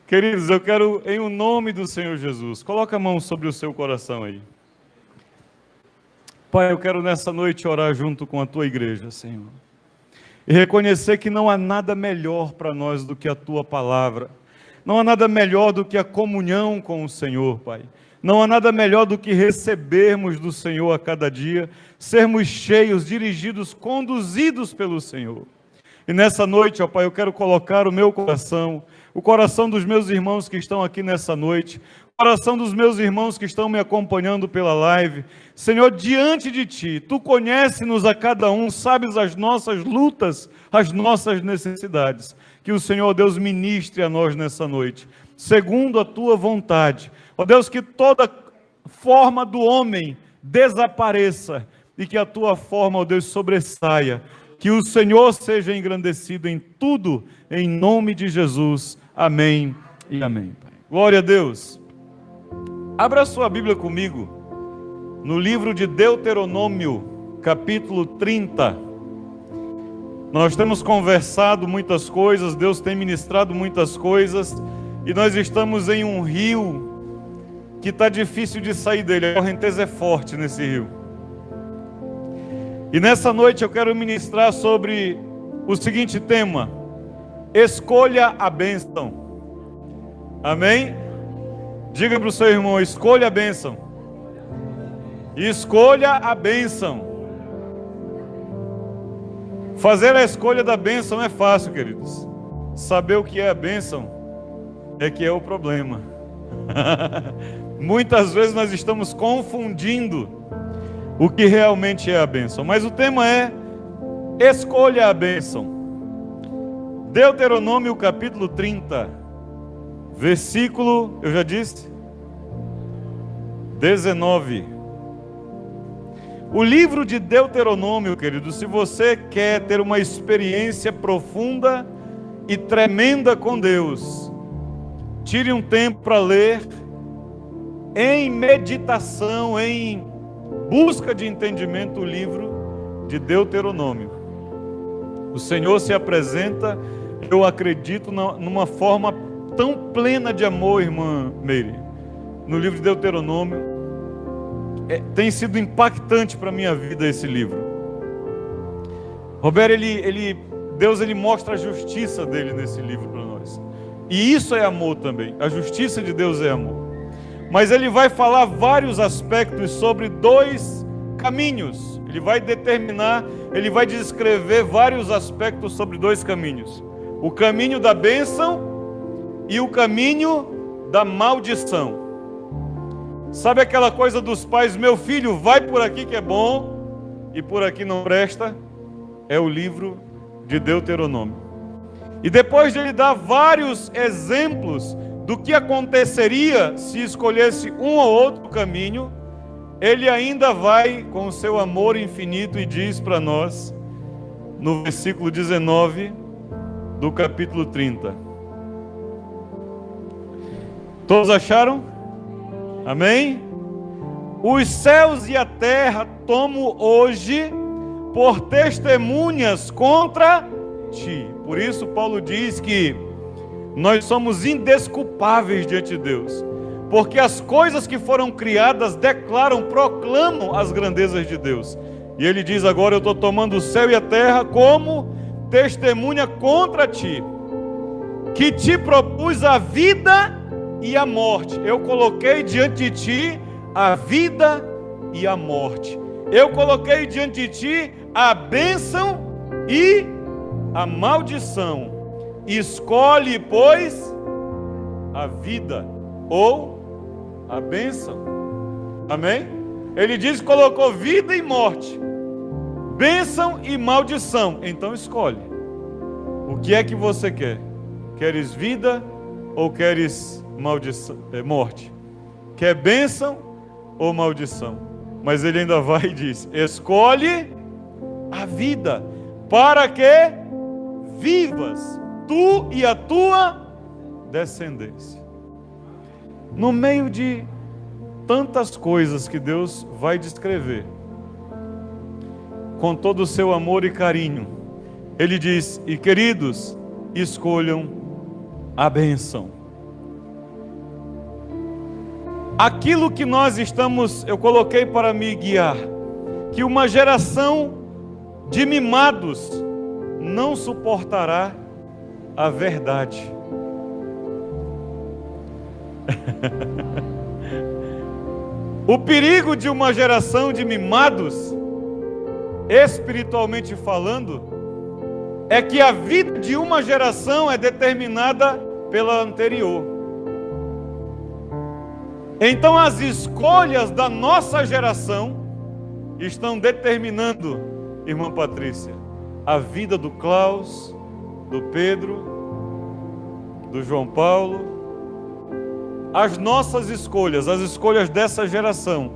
Queridos, eu quero, em o nome do Senhor Jesus, coloca a mão sobre o seu coração aí. Pai, eu quero nessa noite orar junto com a tua igreja, Senhor. E reconhecer que não há nada melhor para nós do que a tua palavra. Não há nada melhor do que a comunhão com o Senhor, Pai. Não há nada melhor do que recebermos do Senhor a cada dia, sermos cheios, dirigidos, conduzidos pelo Senhor. E nessa noite, ó Pai, eu quero colocar o meu coração, o coração dos meus irmãos que estão aqui nessa noite, o coração dos meus irmãos que estão me acompanhando pela live. Senhor, diante de Ti, Tu conheces-nos a cada um, sabes as nossas lutas, as nossas necessidades. Que o Senhor, Deus, ministre a nós nessa noite, segundo a Tua vontade. Ó Deus, que toda forma do homem desapareça e que a Tua forma, ó Deus, sobressaia. Que o Senhor seja engrandecido em tudo, em nome de Jesus. Amém e amém. Pai. Glória a Deus. Abra sua Bíblia comigo no livro de Deuteronômio, capítulo 30. Nós temos conversado muitas coisas, Deus tem ministrado muitas coisas, e nós estamos em um rio que está difícil de sair dele. A correnteza é forte nesse rio. E nessa noite eu quero ministrar sobre o seguinte tema: escolha a bênção. Amém? Diga para o seu irmão: escolha a bênção. Escolha a bênção. Fazer a escolha da bênção é fácil, queridos. Saber o que é a bênção é que é o problema. Muitas vezes nós estamos confundindo o que realmente é a bênção. Mas o tema é: escolha a bênção. Deuteronômio capítulo 30, versículo, eu já disse, 19. O livro de Deuteronômio, querido, se você quer ter uma experiência profunda e tremenda com Deus, tire um tempo para ler em meditação, em busca de entendimento, o livro de Deuteronômio. O Senhor se apresenta, eu acredito, numa forma tão plena de amor, irmã Meire, no livro de Deuteronômio. Tem sido impactante para a minha vida esse livro. Roberto, Deus mostra a justiça dele nesse livro para nós. E isso é amor também. A justiça de Deus é amor. Mas ele vai falar vários aspectos sobre dois caminhos. Ele vai determinar, ele vai descrever vários aspectos sobre dois caminhos: o caminho da bênção e o caminho da maldição. Sabe aquela coisa dos pais: meu filho, vai por aqui que é bom e por aqui não presta? É o livro de Deuteronômio. E depois de ele dar vários exemplos do que aconteceria se escolhesse um ou outro caminho, ele ainda vai com o seu amor infinito e diz para nós, no versículo 19 do capítulo 30. Todos acharam? Amém? Os céus e a terra tomo hoje por testemunhas contra ti. Por isso Paulo diz que nós somos indesculpáveis diante de Deus, porque as coisas que foram criadas declaram, proclamam as grandezas de Deus. E ele diz agora: eu estou tomando o céu e a terra como testemunha contra ti, que te propus a vida e a morte. Eu coloquei diante de ti a vida e a morte. Eu coloquei diante de ti a bênção e a maldição. Escolhe, pois, a vida ou a bênção. Amém? Ele diz que colocou vida e morte, bênção e maldição. Então escolhe. O que é que você quer? Queres vida ou queres maldição, morte? Quer bênção ou maldição? Mas ele ainda vai e diz: escolhe a vida, para que vivas, tu e a tua descendência. No meio de tantas coisas que Deus vai descrever, com todo o seu amor e carinho, ele diz: e queridos, escolham a bênção. aquilo que nós estamos, eu coloquei para me guiar, que uma geração de mimados não suportará a verdade. O perigo de uma geração de mimados, espiritualmente falando, é que a vida de uma geração é determinada pela anterior. Então as escolhas da nossa geração estão determinando, irmã Patrícia, a vida do Klaus, do Pedro, do João Paulo. As nossas escolhas, as escolhas dessa geração,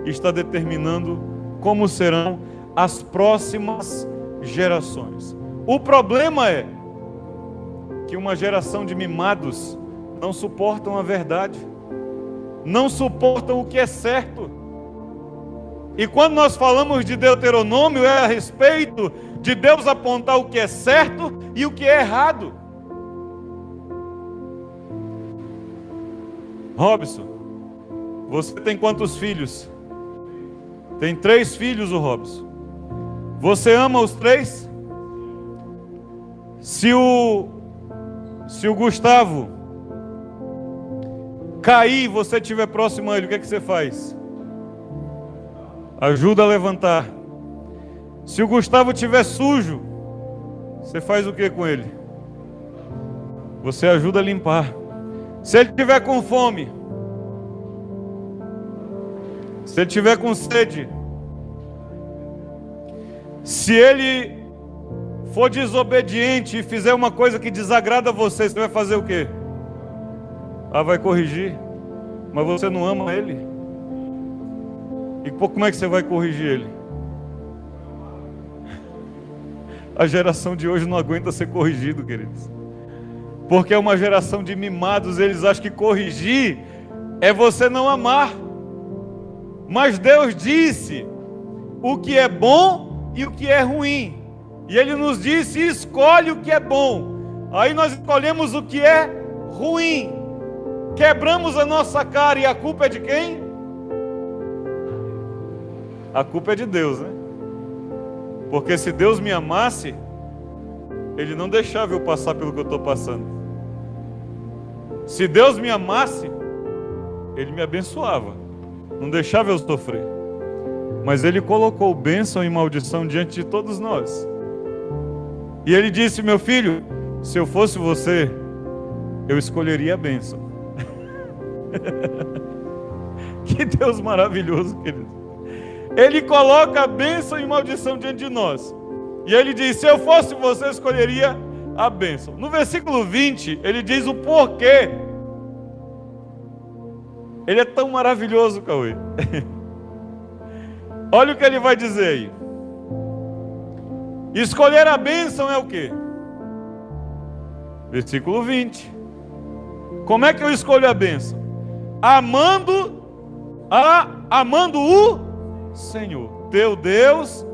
está determinando como serão as próximas gerações. O problema é que uma geração de mimados não suportam a verdade, não suportam o que é certo. E quando nós falamos de Deuteronômio, é a respeito de Deus apontar o que é certo e o que é errado. Robson, você tem quantos filhos? Tem 3 filhos, o Robson. Você ama os 3? Se o Gustavo cair e você estiver próximo a ele, o que é que você faz? Ajuda a levantar. Se o Gustavo estiver sujo, você faz o que com ele? Você ajuda a limpar. Se ele estiver com fome, se ele estiver com sede, se ele for desobediente e fizer uma coisa que desagrada você, você vai fazer o quê? Vai corrigir, mas você não ama ele. E como é que você vai corrigir ele? A geração de hoje não aguenta ser corrigido, queridos. Porque é uma geração de mimados, eles acham que corrigir é você não amar. Mas Deus disse o que é bom e o que é ruim. E Ele nos disse, escolhe o que é bom. Aí nós escolhemos o que é ruim. Quebramos a nossa cara e a culpa é de quem? A culpa é de Deus, né? Porque se Deus me amasse, Ele não deixava eu passar pelo que eu estou passando. Se Deus me amasse, Ele me abençoava, não deixava eu sofrer. Mas Ele colocou bênção e maldição diante de todos nós. E Ele disse, meu filho, se eu fosse você, eu escolheria a bênção. Que Deus maravilhoso, querido. Ele coloca a bênção e maldição diante de nós. E Ele diz, se eu fosse você, eu escolheria a bênção. No versículo 20, Ele diz o porquê. Ele é tão maravilhoso, Cauê. Olha o que Ele vai dizer aí. Escolher a bênção é o quê? Versículo 20. Como é que eu escolho a bênção? Amando o Senhor, teu Deus,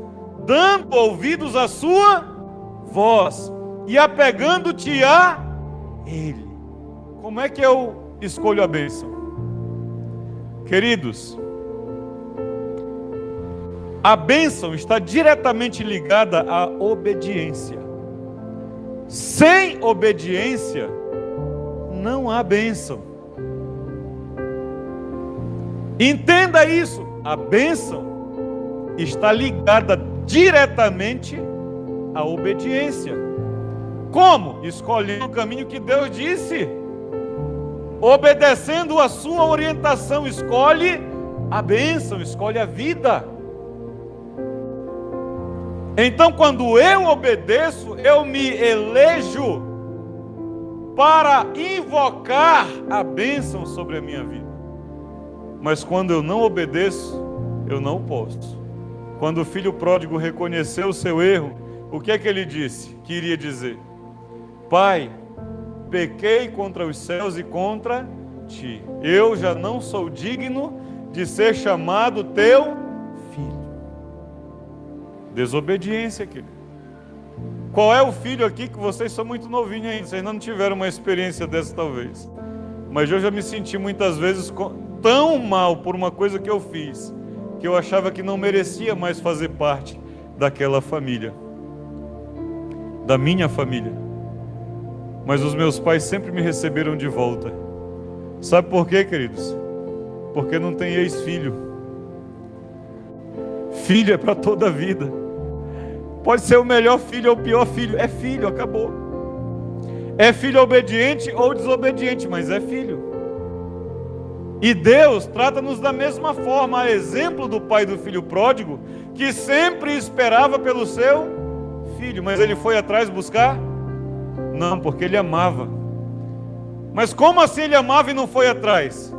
dando ouvidos à sua voz e apegando-te a Ele. Como é que eu escolho a bênção? Queridos, a bênção está diretamente ligada à obediência. Sem obediência, não há bênção. Entenda isso. A bênção está ligada diretamente à obediência. Como? Escolhendo o caminho que Deus disse. Obedecendo a sua orientação, escolhe a bênção, escolhe a vida. Então, quando eu obedeço, eu me elejo para invocar a bênção sobre a minha vida. Mas quando eu não obedeço, eu não posso. Quando o filho pródigo reconheceu o seu erro, o que é que ele disse? Que iria dizer? Pai, pequei contra os céus e contra ti. Eu já não sou digno de ser chamado teu filho. Desobediência, querido. Qual é o filho aqui que vocês são muito novinhos ainda? Vocês não tiveram uma experiência dessa talvez. Mas eu já me senti muitas vezes tão mal por uma coisa que eu fiz, que eu achava que não merecia mais fazer parte daquela família, da minha família. Mas os meus pais sempre me receberam de volta. Sabe por quê, queridos? Porque não tem ex-filho. Filho é para toda a vida. Pode ser o melhor filho ou o pior filho. É filho, acabou. É filho obediente ou desobediente, mas é filho. E Deus trata-nos da mesma forma, a exemplo do pai do filho pródigo, que sempre esperava pelo seu filho, mas ele foi atrás buscar? Não, porque ele amava. Mas como assim ele amava e não foi atrás?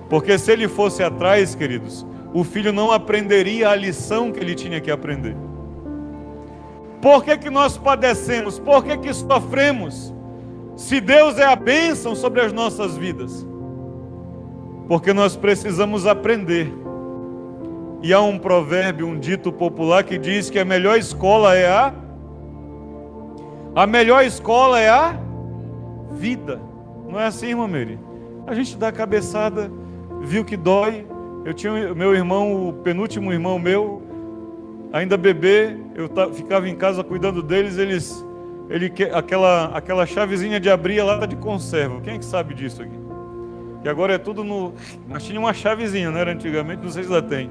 Porque se ele fosse atrás, queridos, o filho não aprenderia a lição que ele tinha que aprender. Por que nós padecemos? Por que sofremos? Se Deus é a bênção sobre as nossas vidas. Porque nós precisamos aprender. E há um provérbio, um dito popular que diz que a melhor escola é a vida. Não é assim, irmã Mary? A gente dá a cabeçada, viu que dói. Eu tinha o meu irmão, o penúltimo irmão meu, ainda bebê, eu ficava em casa cuidando deles, aquela chavezinha de abrir a lata de conserva. Quem é que sabe disso aqui? Que agora é tudo mas tinha uma chavezinha, não era antigamente, não sei se ainda tem.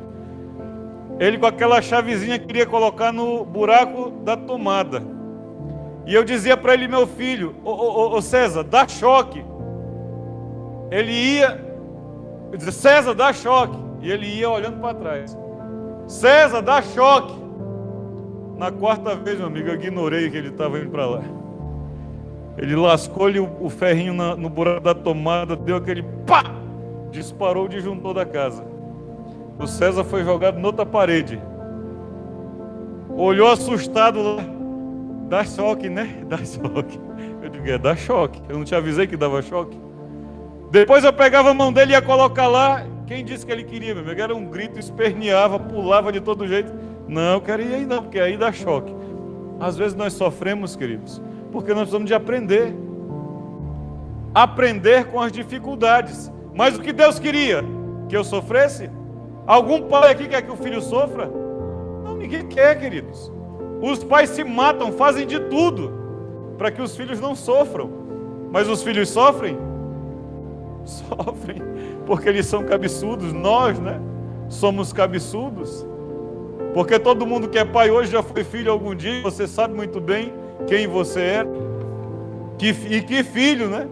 Ele com aquela chavezinha queria colocar no buraco da tomada. E eu dizia para ele, meu filho, ô César, dá choque. Ele ia, eu dizia, César, dá choque. E ele ia olhando para trás. César, dá choque. Na quarta vez, meu amigo, eu ignorei que ele estava indo para lá. Ele lascou-lhe o ferrinho no buraco da tomada, deu aquele pá! Disparou o disjuntor da casa. O César foi jogado noutra parede. Olhou assustado lá. Dá choque, né? Dá choque. Eu digo, dá choque. Eu não te avisei que dava choque? Depois eu pegava a mão dele e ia colocar lá. Quem disse que ele queria, meu amigo? Era um grito, esperneava, pulava de todo jeito. Não, eu quero ir aí não, porque aí dá choque. Às vezes nós sofremos, queridos, porque nós precisamos de aprender. Aprender com as dificuldades. Mas o que Deus queria? Que eu sofresse? Algum pai aqui quer que o filho sofra? Não, ninguém quer, queridos. Os pais se matam, fazem de tudo para que os filhos não sofram. Mas os filhos sofrem? Sofrem, porque eles são cabeçudos. Nós, né? Somos cabeçudos. Porque todo mundo que é pai hoje já foi filho algum dia. Você sabe muito bem quem você é. E que filho, né?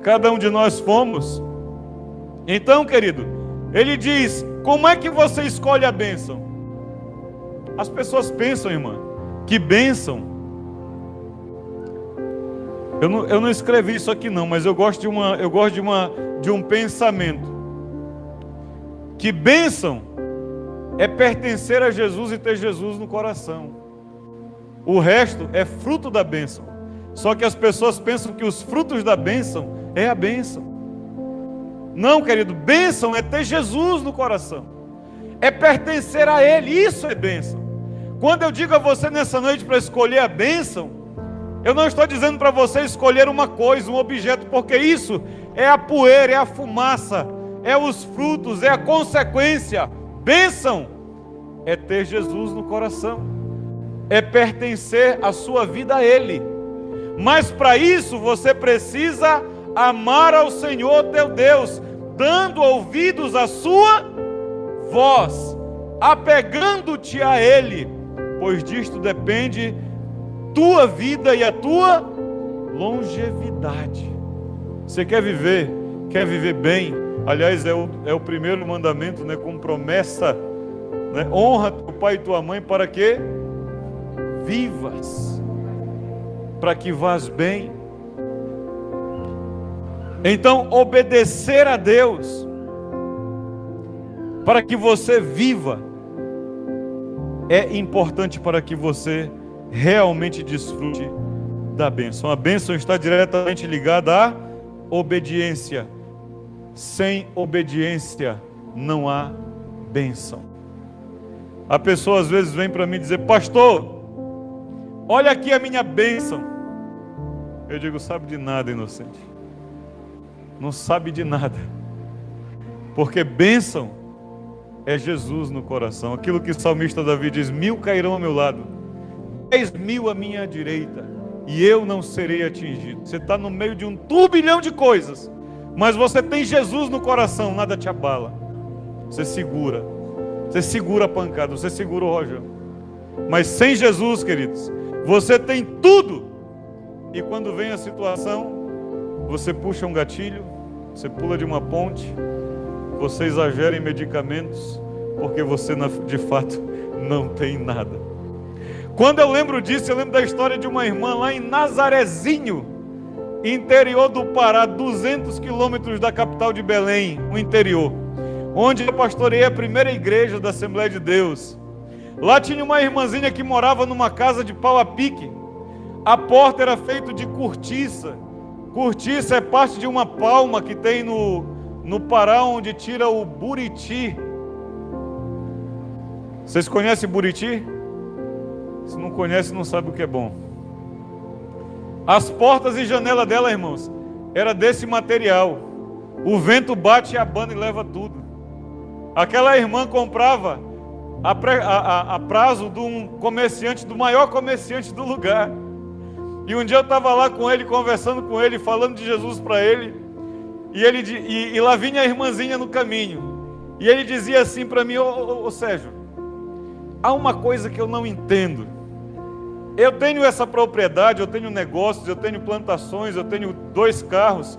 Cada um de nós fomos. Então, querido, ele diz, como é que você escolhe a bênção? As pessoas pensam, irmã, que bênção. Eu não escrevi isso aqui não, mas eu gosto de um pensamento. Que bênção é pertencer a Jesus e ter Jesus no coração. O resto é fruto da bênção. Só que as pessoas pensam que os frutos da bênção é a bênção. Não, querido, bênção é ter Jesus no coração. É pertencer a Ele, isso é bênção. Quando eu digo a você nessa noite para escolher a bênção, eu não estou dizendo para você escolher uma coisa, um objeto, porque isso é a poeira, é a fumaça, é os frutos, é a consequência. Bênção é ter Jesus no coração, é pertencer a sua vida a Ele. Mas para isso você precisa amar ao Senhor teu Deus, dando ouvidos à sua voz, apegando-te a Ele, pois disto depende tua vida e a tua longevidade. Você quer viver bem? Aliás, é o primeiro mandamento, né, com promessa, né? Honra teu pai e tua mãe para que vivas, para que vás bem. Então, obedecer a Deus para que você viva é importante para que você realmente desfrute da bênção. A bênção está diretamente ligada à obediência. Sem obediência não há bênção. A pessoa às vezes vem para mim dizer, pastor, olha aqui a minha bênção. Eu digo, sabe de nada, inocente. não sabe de nada. Porque bênção é Jesus no coração. Aquilo que o salmista Davi diz: 1000 cairão ao meu lado, 10.000 à minha direita, e eu não serei atingido. Você está no meio de um turbilhão de coisas, mas você tem Jesus no coração, nada te abala. Você segura a pancada, você segura o rojão. Mas sem Jesus, queridos, você tem tudo. E quando vem a situação, você puxa um gatilho, você pula de uma ponte, você exagera em medicamentos, porque você de fato não tem nada. Quando eu lembro disso, eu lembro da história de uma irmã lá em Nazarezinho, interior do Pará, 200 quilômetros da capital de Belém, no interior, onde eu pastorei a primeira igreja da Assembleia de Deus. Lá tinha uma irmãzinha que morava numa casa de pau a pique. A porta era feita de cortiça. Cortiça é parte de uma palma que tem no Pará, onde tira o buriti. Vocês conhecem buriti? Se não conhece, não sabe o que é bom. As portas e janela dela, irmãos, era desse material. O vento bate e abana e leva tudo. Aquela irmã comprava a prazo de um comerciante, do maior comerciante do lugar. E um dia eu estava lá com ele, conversando com ele, falando de Jesus para ele. E lá vinha a irmãzinha no caminho. E ele dizia assim para mim: ô Sérgio, há uma coisa que eu não entendo. Eu tenho essa propriedade, eu tenho negócios, eu tenho plantações, eu tenho 2 carros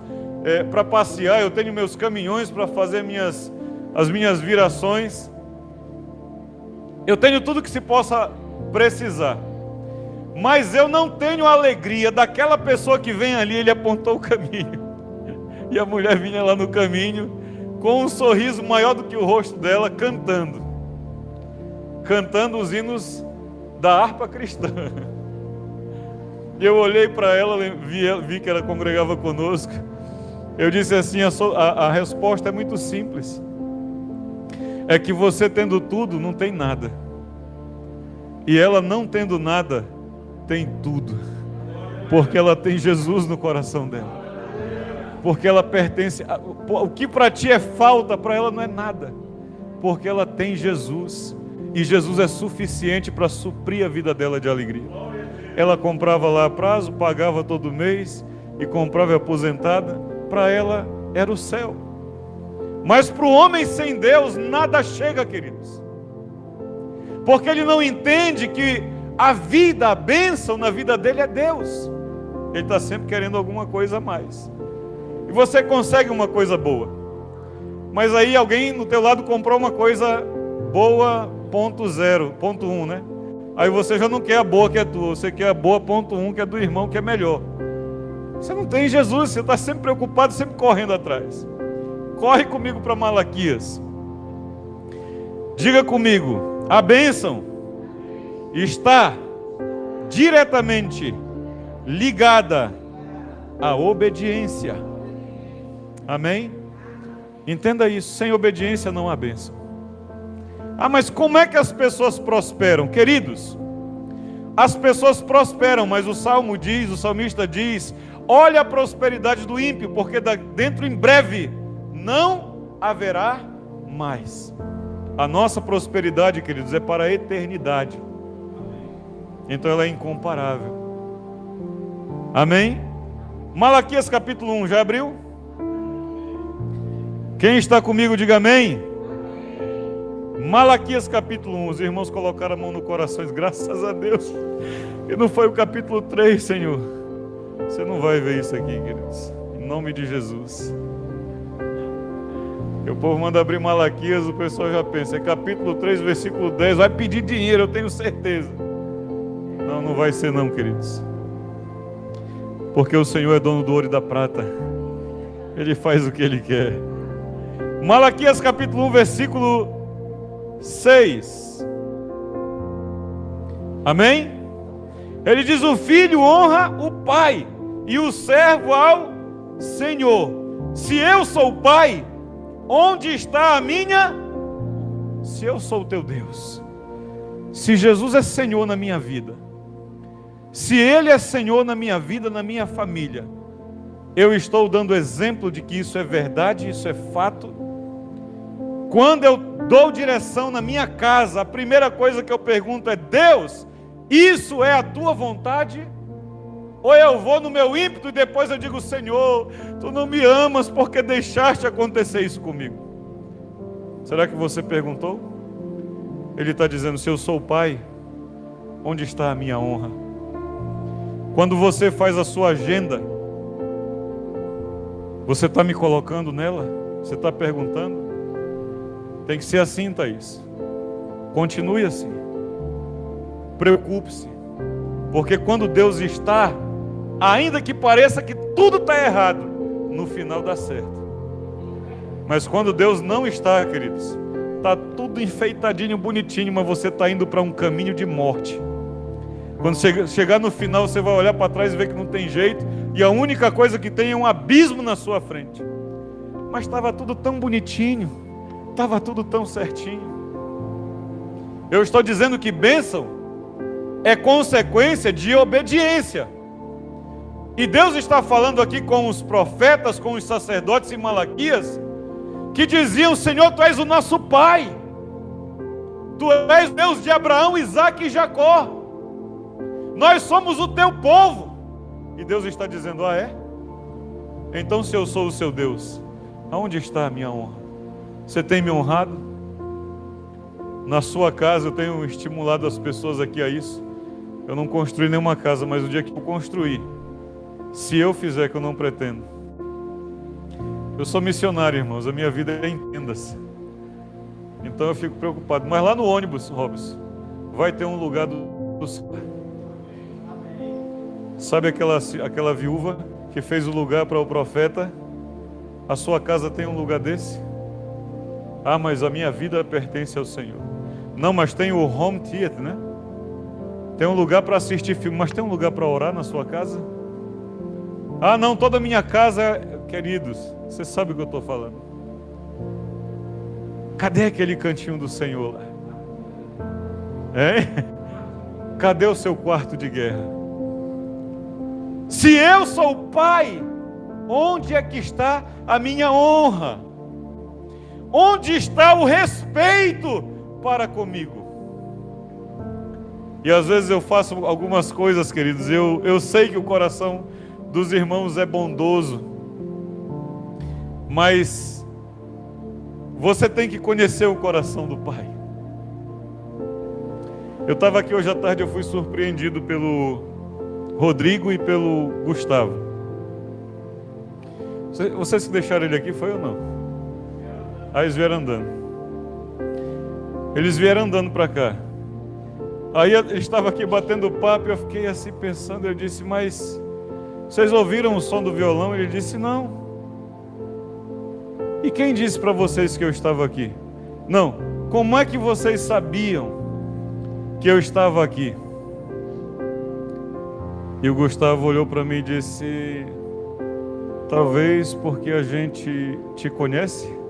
para passear, eu tenho meus caminhões para fazer as minhas virações. Eu tenho tudo que se possa precisar. Mas eu não tenho a alegria daquela pessoa que vem ali. Ele apontou o caminho. E a mulher vinha lá no caminho, com um sorriso maior do que o rosto dela, cantando os hinos da harpa cristã. E eu olhei para ela, vi que ela congregava conosco. Eu disse assim: a resposta é muito simples. É que você tendo tudo, não tem nada. E ela não tendo nada, tem tudo. Porque ela tem Jesus no coração dela. Porque ela pertence. O que para ti é falta, para ela não é nada. Porque ela tem Jesus. E Jesus é suficiente para suprir a vida dela de alegria. Ela comprava lá a prazo, pagava todo mês e comprava aposentada. Para ela era o céu. Mas para o homem sem Deus nada chega, queridos. Porque ele não entende que a vida, a bênção na vida dele é Deus. Ele está sempre querendo alguma coisa a mais. E você consegue uma coisa boa. Mas aí alguém no teu lado comprou uma coisa boa, ponto 0, ponto 1, né? Aí você já não quer a boa que é tua, você quer a boa ponto 1 que é do irmão que é melhor. Você não tem Jesus, você está sempre preocupado, sempre correndo atrás. Corre comigo para Malaquias. Diga comigo: a bênção está diretamente ligada à obediência. Amém? Entenda isso: sem obediência não há bênção. Ah, mas como é que as pessoas prosperam? Queridos, as pessoas prosperam, mas o salmista diz: olha a prosperidade do ímpio, porque dentro em breve não haverá mais. A nossa prosperidade, queridos, é para a eternidade. Então ela é incomparável. Amém? Malaquias capítulo 1, já abriu? Quem está comigo, diga amém. Malaquias capítulo 1, os irmãos colocaram a mão no coração, graças a Deus. E não foi o capítulo 3, Senhor. Você não vai ver isso aqui, queridos. Em nome de Jesus. O povo manda abrir Malaquias, o pessoal já pensa: é capítulo 3, versículo 10, vai pedir dinheiro, eu tenho certeza. Não, não vai ser não, queridos. Porque o Senhor é dono do ouro e da prata. Ele faz o que Ele quer. Malaquias capítulo 1, versículo 6. Amém? Ele diz: o filho honra o pai e o servo ao Senhor. Se eu sou o pai, onde está a minha? Se eu sou o teu Deus, se Jesus é Senhor na minha vida, se Ele é Senhor na minha vida, na minha família, Eu estou dando exemplo de que isso é verdade, isso é fato. Quando eu dou direção na minha casa, a primeira coisa que eu pergunto é: Deus, isso é a tua vontade? Ou eu vou no meu ímpeto e depois eu digo: Senhor, tu não me amas porque deixaste acontecer isso comigo? Será que você perguntou? Ele está dizendo: se eu sou o pai, onde está a minha honra? Quando você faz a sua agenda, você está me colocando nela? Você está perguntando? Tem que ser assim, Thaís. Continue assim. Preocupe-se. Porque quando Deus está, ainda que pareça que tudo está errado, no final dá certo. Mas quando Deus não está, queridos, está tudo enfeitadinho, bonitinho, mas você está indo para um caminho de morte. Quando chegar no final, você vai olhar para trás e ver que não tem jeito, e a única coisa que tem é um abismo na sua frente. Mas estava tudo tão bonitinho, estava tudo tão certinho. Eu estou dizendo que bênção é consequência de obediência. E Deus está falando aqui com os profetas, com os sacerdotes em Malaquias, que diziam: Senhor, Tu és o nosso Pai, Tu és Deus de Abraão, Isaque e Jacó, nós somos o Teu povo. E Deus está dizendo: ah, é? Então, se eu sou o seu Deus, aonde está a minha honra? Você tem me honrado? Na sua casa eu tenho estimulado as pessoas aqui a isso. Eu não construí nenhuma casa, mas o dia que eu construir, se eu fizer, que eu não pretendo. Eu sou missionário, irmãos, a minha vida é em tendas. Então eu fico preocupado. Mas lá no ônibus, Robson, vai ter um lugar do Sabe aquela viúva que fez o lugar para o profeta? A sua casa tem um lugar desse? Ah, mas a minha vida pertence ao Senhor. Não, mas tem o home theater, né? Tem um lugar para assistir filme, mas tem um lugar para orar na sua casa? Ah, não, toda a minha casa, queridos, você sabe o que eu estou falando. Cadê aquele cantinho do Senhor lá? É? Cadê o seu quarto de guerra? Se eu sou o Pai, onde é que está a minha honra? Onde está o respeito para comigo? E às vezes eu faço algumas coisas, queridos, eu sei que o coração dos irmãos é bondoso, mas você tem que conhecer o coração do Pai. Eu estava aqui hoje à tarde, eu fui surpreendido pelo Rodrigo e pelo Gustavo. Vocês que deixaram ele aqui, foi ou não? Aí eles vieram andando. Eles vieram andando para cá. Aí ele estava aqui batendo papo e eu fiquei assim pensando. Eu disse: mas vocês ouviram o som do violão? Ele disse: não. E quem disse para vocês que eu estava aqui? Não. Como é que vocês sabiam que eu estava aqui? E o Gustavo olhou para mim e disse: talvez porque a gente te conhece.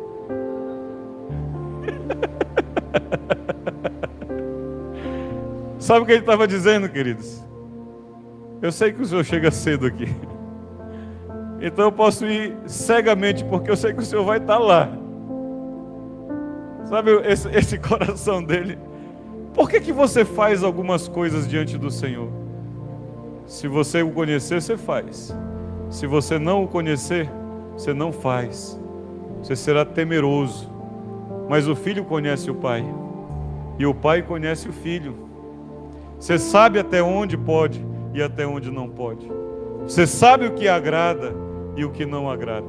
Sabe o que ele estava dizendo, queridos? Eu sei que o senhor chega cedo aqui, então eu posso ir cegamente, porque eu sei que o senhor vai estar lá. Sabe esse coração dele? Por que você faz algumas coisas diante do Senhor? Se você o conhecer, você faz. Se você não o conhecer, você não faz. Você será temeroso. Mas o filho conhece o pai, e o pai conhece o filho. Você sabe até onde pode e até onde não pode. Você sabe o que agrada e o que não agrada.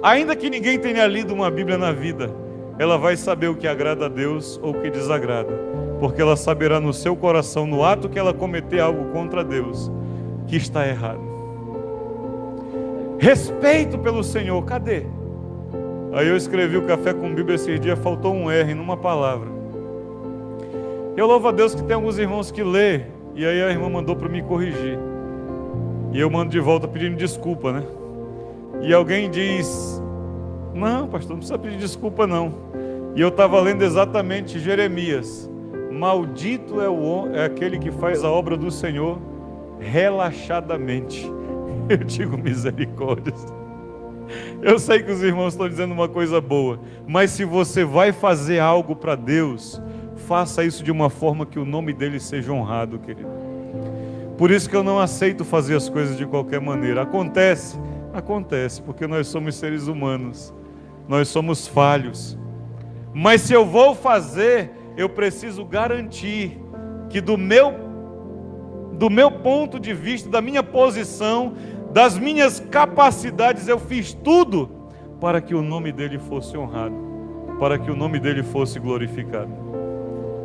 Ainda que ninguém tenha lido uma Bíblia na vida, ela vai saber o que agrada a Deus ou o que desagrada, porque ela saberá no seu coração, no ato que ela cometer algo contra Deus, que está errado. Respeito pelo Senhor, cadê? Aí eu escrevi o Café com Bíblia esses dias, faltou um R numa palavra. Eu louvo a Deus que tem alguns irmãos que lê, e aí a irmã mandou para me corrigir. E eu mando de volta pedindo desculpa, né? E alguém diz: não, pastor, não precisa pedir desculpa não. E eu estava lendo exatamente Jeremias: maldito é aquele que faz a obra do Senhor relaxadamente. Eu digo misericórdias. Eu sei que os irmãos estão dizendo uma coisa boa, mas se você vai fazer algo para Deus, faça isso de uma forma que o nome dele seja honrado, querido. Por isso que eu não aceito fazer as coisas de qualquer maneira. Acontece, porque nós somos seres humanos, nós somos falhos. Mas se eu vou fazer, eu preciso garantir que do meu ponto de vista, da minha posição, das minhas capacidades, eu fiz tudo para que o nome dele fosse honrado, para que o nome dele fosse glorificado.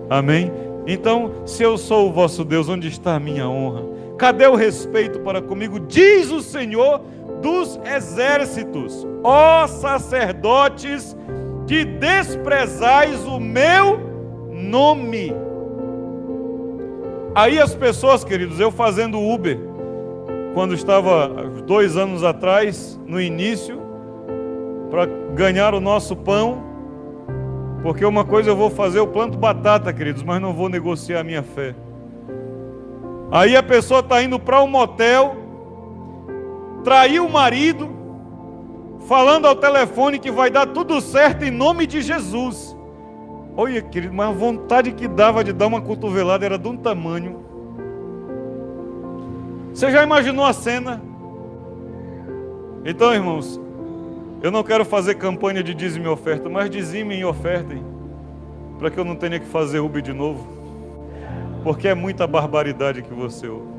Amém? Então, se eu sou o vosso Deus, onde está a minha honra? Cadê o respeito para comigo? Diz o Senhor dos exércitos: ó sacerdotes, que desprezais o meu nome. Aí as pessoas, queridos, eu fazendo Uber, quando estava 2 anos atrás, no início, para ganhar o nosso pão, porque uma coisa eu vou fazer, eu planto batata, queridos, mas não vou negociar a minha fé. Aí a pessoa está indo para um motel, traiu o marido, falando ao telefone que vai dar tudo certo em nome de Jesus. Olha, querido, mas a vontade que dava de dar uma cotovelada era de um tamanho. Você já imaginou a cena? Então, irmãos, eu não quero fazer campanha de dízimo e oferta, mas dizimem e ofertem, para que eu não tenha que fazer Uber de novo, porque é muita barbaridade que você ouve.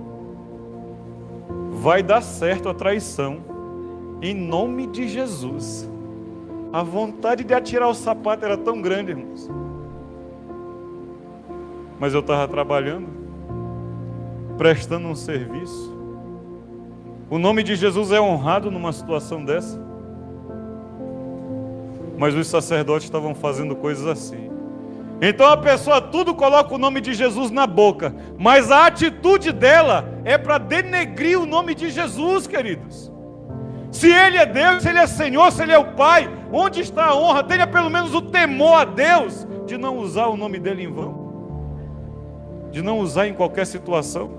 Vai dar certo a traição, em nome de Jesus. A vontade de atirar o sapato era tão grande, irmãos. Mas eu estava trabalhando, prestando um serviço. O nome de Jesus é honrado numa situação dessa. Mas os sacerdotes estavam fazendo coisas assim. Então a pessoa tudo coloca o nome de Jesus na boca, mas a atitude dela é para denegrir o nome de Jesus, queridos. Se Ele é Deus, se Ele é Senhor, se Ele é o Pai, onde está a honra? Tenha pelo menos o temor a Deus de não usar o nome dEle em vão, de não usar em qualquer situação.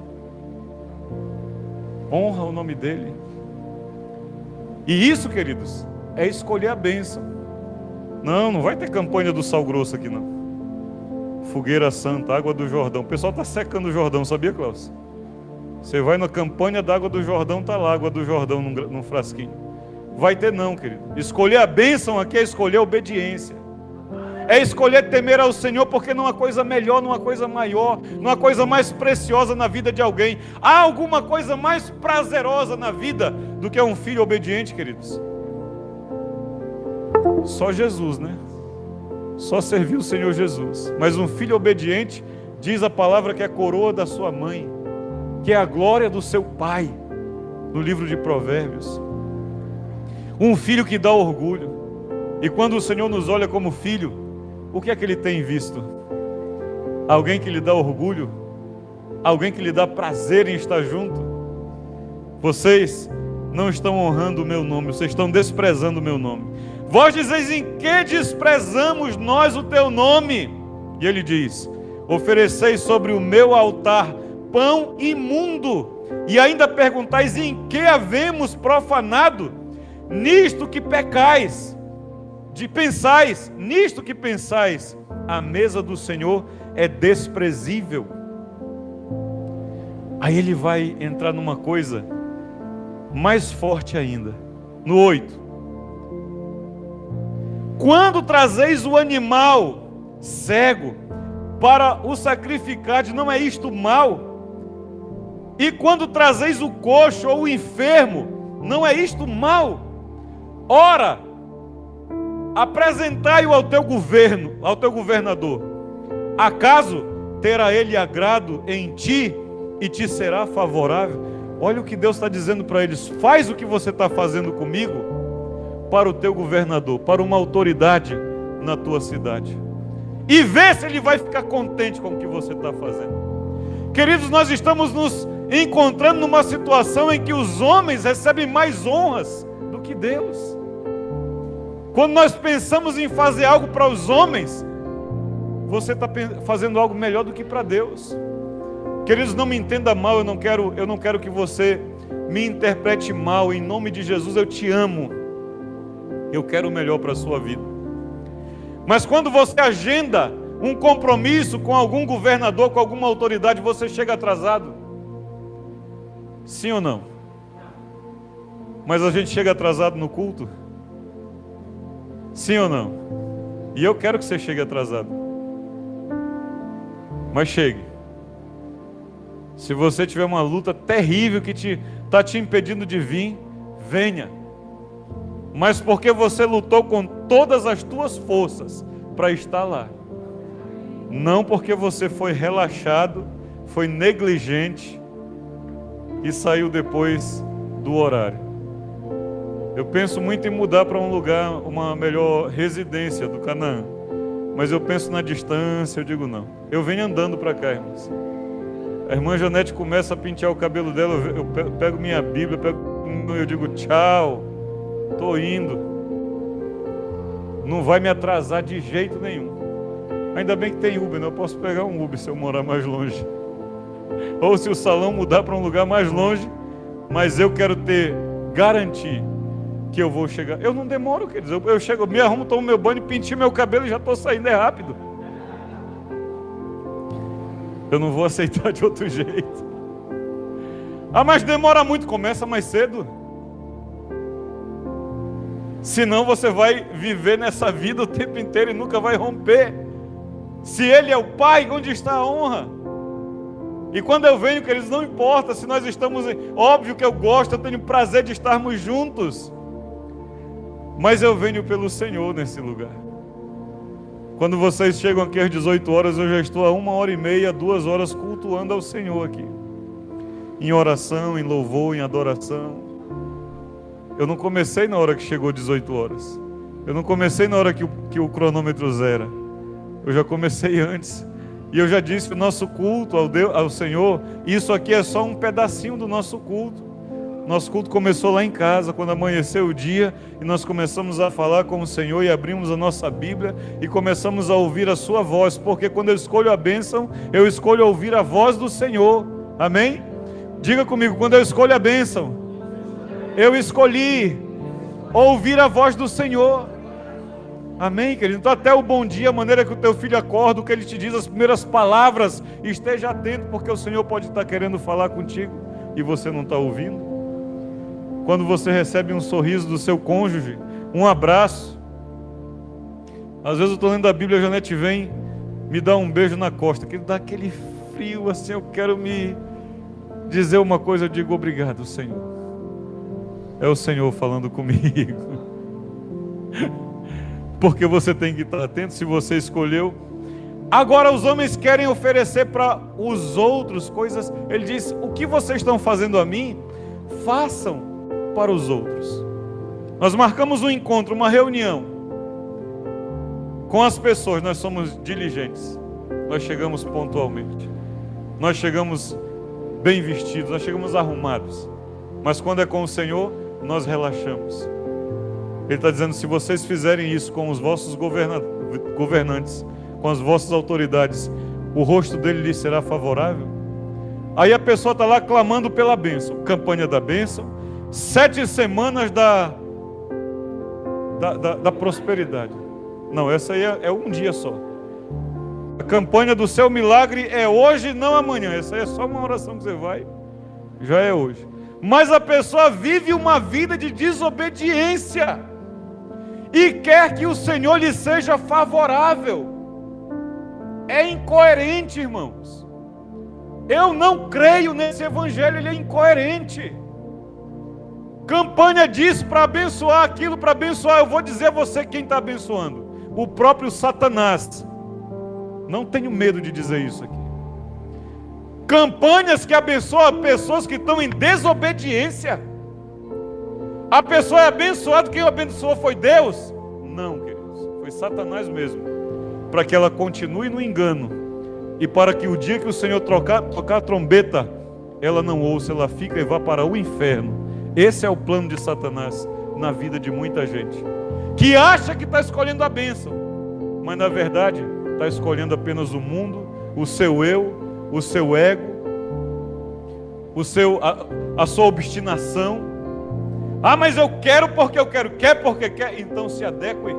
Honra o nome dEle. E isso, queridos, é escolher a bênção. Não vai ter campanha do sal grosso aqui não. Fogueira Santa, água do Jordão. O pessoal está secando o Jordão, sabia, Cláudio? Você vai na campanha da água do Jordão, está lá a água do Jordão num frasquinho. Vai ter não, querido. Escolher a bênção aqui é escolher a obediência. É escolher temer ao Senhor, porque não há coisa melhor, não há coisa maior, não há coisa mais preciosa na vida de alguém. Há alguma coisa mais prazerosa na vida do que um filho obediente, queridos? Só Jesus, né? Só servir o Senhor Jesus. Mas um filho obediente, diz a palavra, que é a coroa da sua mãe, que é a glória do seu pai, no livro de Provérbios. Um filho que dá orgulho. E quando o Senhor nos olha como filho, o que é que Ele tem visto? Alguém que lhe dá orgulho? Alguém que lhe dá prazer em estar junto? Vocês não estão honrando o meu nome, vocês estão desprezando o meu nome. Vós dizeis: em que desprezamos nós o teu nome? E Ele diz: ofereceis sobre o meu altar pão imundo, e ainda perguntais: em que havemos profanado? Nisto que pecais, nisto que pensais, a mesa do Senhor é desprezível. Aí ele vai entrar numa coisa mais forte ainda, no 8. Quando trazeis o animal cego para o sacrificar, não é isto mal? E quando trazeis o coxo ou o enfermo, não é isto mal? Ora, apresentai-o ao teu governador. Acaso terá ele agrado em ti e te será favorável? Olha o que Deus está dizendo para eles: faz o que você está fazendo comigo para o teu governador, para uma autoridade na tua cidade, e vê se ele vai ficar contente com o que você está fazendo. Queridos, nós estamos nos encontrando numa situação em que os homens recebem mais honras do que Deus. Quando nós pensamos em fazer algo para os homens, você está fazendo algo melhor do que para Deus. Queridos, não me entenda mal, eu não quero que você me interprete mal. Em nome de Jesus, eu te amo. Eu quero o melhor para a sua vida. Mas quando você agenda um compromisso com algum governador, com alguma autoridade, você chega atrasado. Sim ou não? Mas a gente chega atrasado no culto? Sim ou não? E eu quero que você chegue atrasado. Mas chegue. Se você tiver uma luta terrível que está te impedindo de vir, venha. Mas porque você lutou com todas as tuas forças para estar lá. Não porque você foi relaxado, foi negligente e saiu depois do horário. Eu penso muito em mudar para um lugar, uma melhor residência do Canaã. Mas eu penso na distância, eu digo não. Eu venho andando para cá, irmãos. A irmã Janete começa a pentear o cabelo dela, eu pego minha Bíblia, eu digo tchau, estou indo. Não vai me atrasar de jeito nenhum. Ainda bem que tem Uber, né? Eu posso pegar um Uber se eu morar mais longe. Ou se o salão mudar para um lugar mais longe, mas eu quero garantir que eu vou chegar. Eu não demoro, quer dizer, eu chego, me arrumo, tomo meu banho, pentio meu cabelo e já estou saindo, é rápido. Eu não vou aceitar de outro jeito. Ah, mas demora muito, começa mais cedo. Senão você vai viver nessa vida o tempo inteiro e nunca vai romper. Se Ele é o Pai, onde está a honra? E quando eu venho, queridos, não importa se nós estamos... Óbvio que eu gosto, eu tenho prazer de estarmos juntos. Mas eu venho pelo Senhor nesse lugar. Quando vocês chegam aqui às 18 horas, eu já estou a 1h30, 2 horas cultuando ao Senhor aqui. Em oração, em louvor, em adoração. Eu não comecei na hora que chegou 18 horas. Eu não comecei na hora que o cronômetro zera. Eu já comecei antes. E eu já disse que o nosso culto ao Senhor, isso aqui é só um pedacinho do nosso culto. Nosso culto começou lá em casa, quando amanheceu o dia, e nós começamos a falar com o Senhor e abrimos a nossa Bíblia e começamos a ouvir a sua voz, porque quando eu escolho a bênção, eu escolho ouvir a voz do Senhor. Amém? Diga comigo, quando eu escolho a bênção, eu escolhi ouvir a voz do Senhor. Amém, querido? Então até o bom dia, a maneira que o teu filho acorda, o que ele te diz, as primeiras palavras, esteja atento, porque o Senhor pode estar querendo falar contigo e você não está ouvindo. Quando você recebe um sorriso do seu cônjuge, um abraço. Às vezes eu estou lendo a Bíblia, a Janete vem, me dá um beijo na costa, que dá aquele frio assim, eu quero me dizer uma coisa, eu digo obrigado, Senhor. É o Senhor falando comigo. Porque você tem que estar atento, se você escolheu. Agora os homens querem oferecer para os outros coisas. Ele diz, o que vocês estão fazendo a mim, façam para os outros. Nós marcamos um encontro, uma reunião com as pessoas, nós somos diligentes, nós chegamos pontualmente, nós chegamos bem vestidos, nós chegamos arrumados, mas quando é com o Senhor, nós relaxamos. Ele está dizendo, se vocês fizerem isso com os vossos governantes, com as vossas autoridades, o rosto dele lhe será favorável. Aí a pessoa está lá clamando pela bênção, campanha da bênção, 7 semanas da prosperidade. Não, essa aí é um dia só. A campanha do seu milagre é hoje, não amanhã. Essa aí é só uma oração que você vai, já é hoje. Mas a pessoa vive uma vida de desobediência e quer que o Senhor lhe seja favorável. É incoerente, irmãos. Eu não creio nesse evangelho, ele é incoerente. Campanha diz para abençoar aquilo, para abençoar. Eu vou dizer a você quem está abençoando: o próprio Satanás. Não tenho medo de dizer isso aqui. Campanhas que abençoam pessoas que estão em desobediência. A pessoa é abençoada, quem o abençoou foi Deus? Não, queridos, foi Satanás mesmo, para que ela continue no engano, e para que o dia que o Senhor tocar a trombeta, ela não ouça, ela fica e vá para o inferno. Esse é o plano de Satanás na vida de muita gente, que acha que está escolhendo a bênção, mas na verdade está escolhendo apenas o mundo, o seu eu, o seu ego. a sua obstinação. Ah, mas eu quero porque eu quero. Quer porque quer. Então se adeque.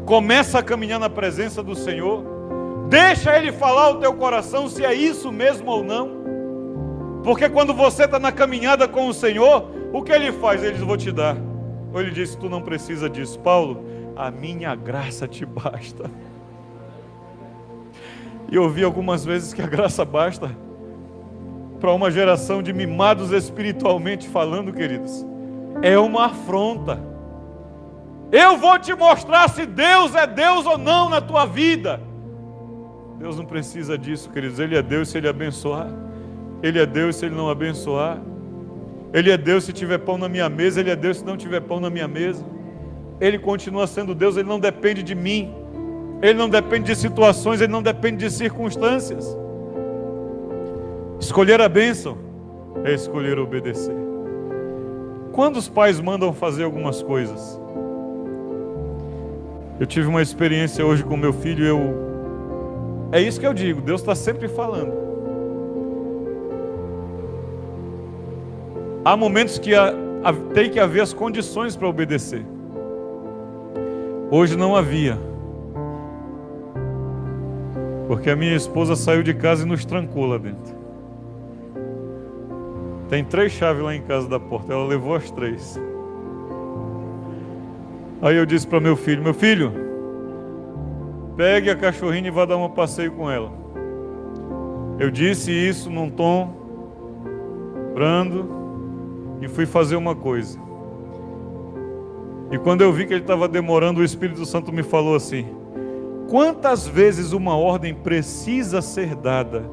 Começa a caminhar na presença do Senhor. Deixa Ele falar ao teu coração se é isso mesmo ou não. Porque quando você está na caminhada com o Senhor, o que Ele faz? Ele diz, vou te dar. Ou Ele diz, tu não precisa disso. Paulo, a minha graça te basta. E eu ouvi algumas vezes que a graça basta para uma geração de mimados espiritualmente falando, queridos. É uma afronta. Eu vou te mostrar se Deus é Deus ou não na tua vida. Deus não precisa disso, queridos. Ele é Deus se Ele abençoar. Ele é Deus se Ele não abençoar. Ele é Deus se tiver pão na minha mesa. Ele é Deus se não tiver pão na minha mesa. Ele continua sendo Deus. Ele não depende de mim. Ele não depende de situações. Ele não depende de circunstâncias. Escolher a bênção é escolher obedecer. Quando os pais mandam fazer algumas coisas, eu tive uma experiência hoje com meu filho. É isso que eu digo, Deus está sempre falando. Há momentos que tem que haver as condições para obedecer. Hoje não havia, porque a minha esposa saiu de casa e nos trancou lá dentro. Tem 3 chaves lá em casa da porta, ela levou as 3. Aí eu disse para meu filho, pegue a cachorrinha e vá dar um passeio com ela. Eu disse isso num tom brando e fui fazer uma coisa. E quando eu vi que ele estava demorando, o Espírito Santo me falou assim: quantas vezes uma ordem precisa ser dada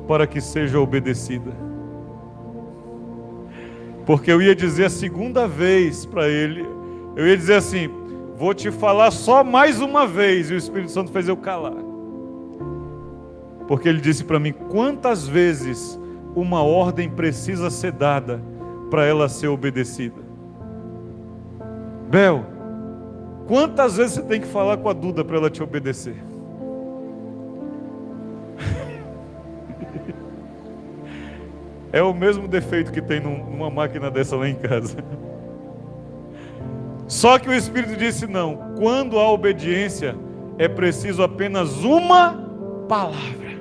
para que seja obedecida? Porque eu ia dizer a segunda vez para ele, eu ia dizer assim, vou te falar só mais uma vez, e o Espírito Santo fez eu calar. Porque ele disse para mim, quantas vezes uma ordem precisa ser dada para ela ser obedecida? Bel, quantas vezes você tem que falar com a Duda para ela te obedecer? É o mesmo defeito que tem numa máquina dessa lá em casa. Só que o Espírito disse não. Quando há obediência, é preciso apenas uma palavra.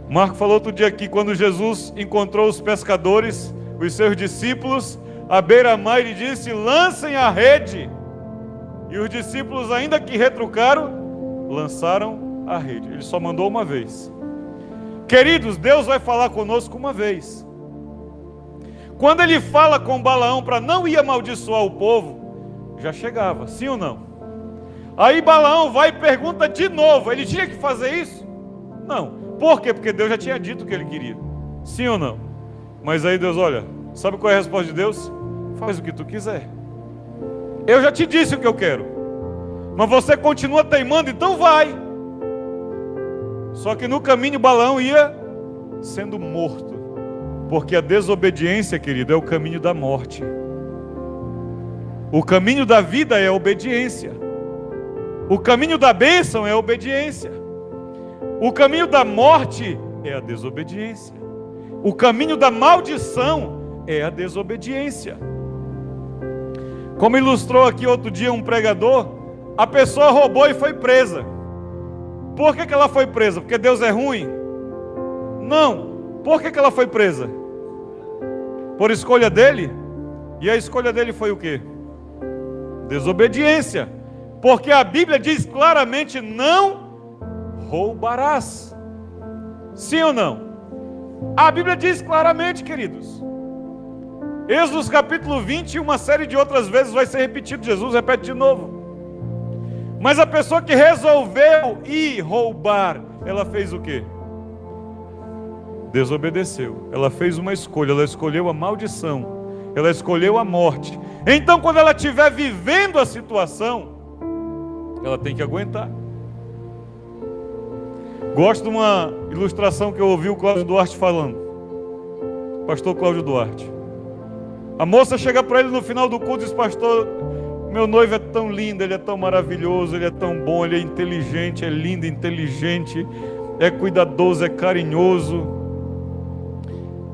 Marco falou outro dia aqui, quando Jesus encontrou os pescadores, os seus discípulos, à beira-mar, ele disse, lancem a rede. E os discípulos, ainda que retrucaram, lançaram a rede. Ele só mandou uma vez. Queridos, Deus vai falar conosco uma vez. Quando Ele fala com Balaão para não ir amaldiçoar o povo, já chegava, sim ou não? Aí Balaão vai e pergunta de novo, ele tinha que fazer isso? Não. Por quê? Porque Deus já tinha dito o que ele queria. Sim ou não? Mas aí Deus, olha, sabe qual é a resposta de Deus? Faz o que tu quiser. Eu já te disse o que eu quero. Mas você continua teimando, então vai. Só que no caminho Balaão ia sendo morto. Porque a desobediência, querido, é o caminho da morte. O caminho da vida é a obediência. O caminho da bênção é a obediência. O caminho da morte é a desobediência. O caminho da maldição é a desobediência. Como ilustrou aqui outro dia um pregador, a pessoa roubou e foi presa. Por que ela foi presa? Porque Deus é ruim? Não. Por que ela foi presa? Por escolha dele? E a escolha dele foi o quê? Desobediência. Porque a Bíblia diz claramente, não roubarás. Sim ou não? A Bíblia diz claramente, queridos. Êxodo capítulo 20 e uma série de outras vezes vai ser repetido. Jesus repete de novo. Mas a pessoa que resolveu ir roubar, ela fez o quê? Desobedeceu. Ela fez uma escolha, ela escolheu a maldição, ela escolheu a morte. Então, quando ela estiver vivendo a situação, ela tem que aguentar. Gosto de uma ilustração que eu ouvi o Cláudio Duarte falando. Pastor Cláudio Duarte. A moça chega para ele no final do culto e diz, pastor, meu noivo é tão lindo, ele é tão maravilhoso, ele é tão bom, ele é inteligente, é lindo, inteligente, é cuidadoso, é carinhoso.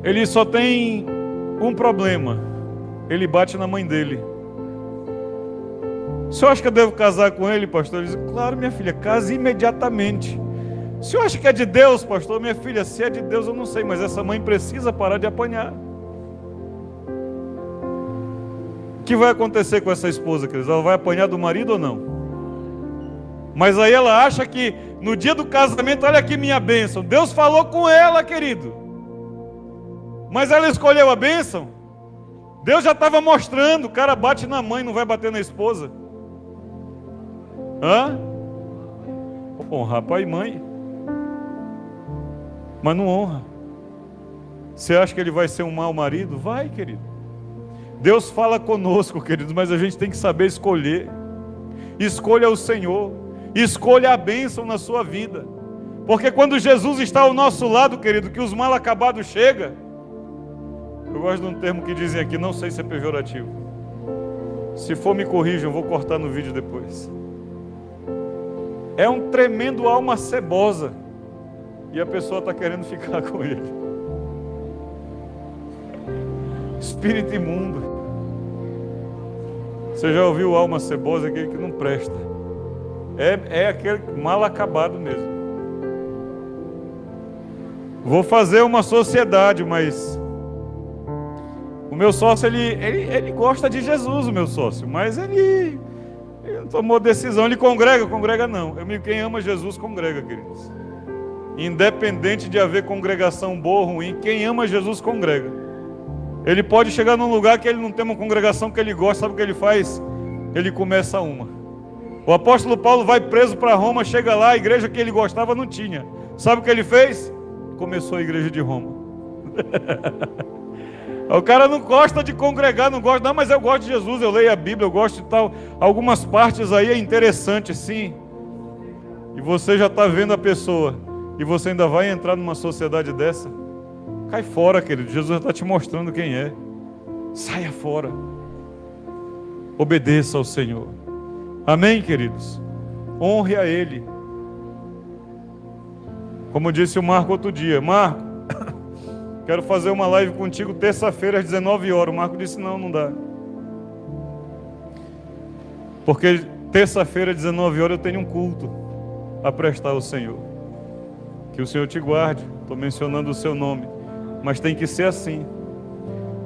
ele só tem um problema: ele bate na mãe dele. O senhor acha que eu devo casar com ele, pastor? Ele diz: claro, minha filha, case imediatamente. O senhor acha que é de Deus, pastor? Minha filha, se é de Deus eu não sei, mas essa mãe precisa parar de apanhar. O que vai acontecer com essa esposa, queridos? Ela vai apanhar do marido ou não? Mas aí ela acha que no dia do casamento, olha aqui minha bênção. Deus falou com ela, querido. Mas ela escolheu a bênção. Deus já estava mostrando. O cara bate na mãe, não vai bater na esposa. Hã? Honrar pai e mãe. Mas não honra. Você acha que ele vai ser um mau marido? Vai, querido. Deus fala conosco, queridos, mas a gente tem que saber escolher. Escolha o Senhor. Escolha a bênção na sua vida. Porque quando Jesus está ao nosso lado, querido, que os mal acabados chegam. Eu gosto de um termo que dizem aqui, não sei se é pejorativo. Se for, me corrijam, eu vou cortar no vídeo depois. É um tremendo alma cebosa. E a pessoa está querendo ficar com ele. Espírito imundo. Você já ouviu alma cebosa? Aquele que não presta. É aquele mal acabado mesmo. Vou fazer uma sociedade, mas o meu sócio, ele gosta de Jesus, o meu sócio, mas ele não tomou decisão. Ele congrega não. Quem ama Jesus congrega, queridos. Independente de haver congregação boa ou ruim, quem ama Jesus congrega. Ele pode chegar num lugar que ele não tem uma congregação que ele gosta, sabe o que ele faz? Ele começa uma. O apóstolo Paulo vai preso para Roma, chega lá, a igreja que ele gostava não tinha. Sabe o que ele fez? Começou a igreja de Roma. O cara não gosta de congregar, não gosta, não, mas eu gosto de Jesus, eu leio a Bíblia, eu gosto de tal. Algumas partes aí é interessante, sim. E você já está vendo a pessoa, e você ainda vai entrar numa sociedade dessa? Cai fora, querido, Jesus está te mostrando quem é. Saia fora. Obedeça ao Senhor. Amém, queridos? Honre a Ele. Como disse o Marco outro dia: Marco, quero fazer uma live contigo terça-feira às 19 horas. O Marco disse: não dá. Porque terça-feira às 19 horas eu tenho um culto a prestar ao Senhor. Que o Senhor te guarde. Estou mencionando o seu nome. Mas tem que ser assim.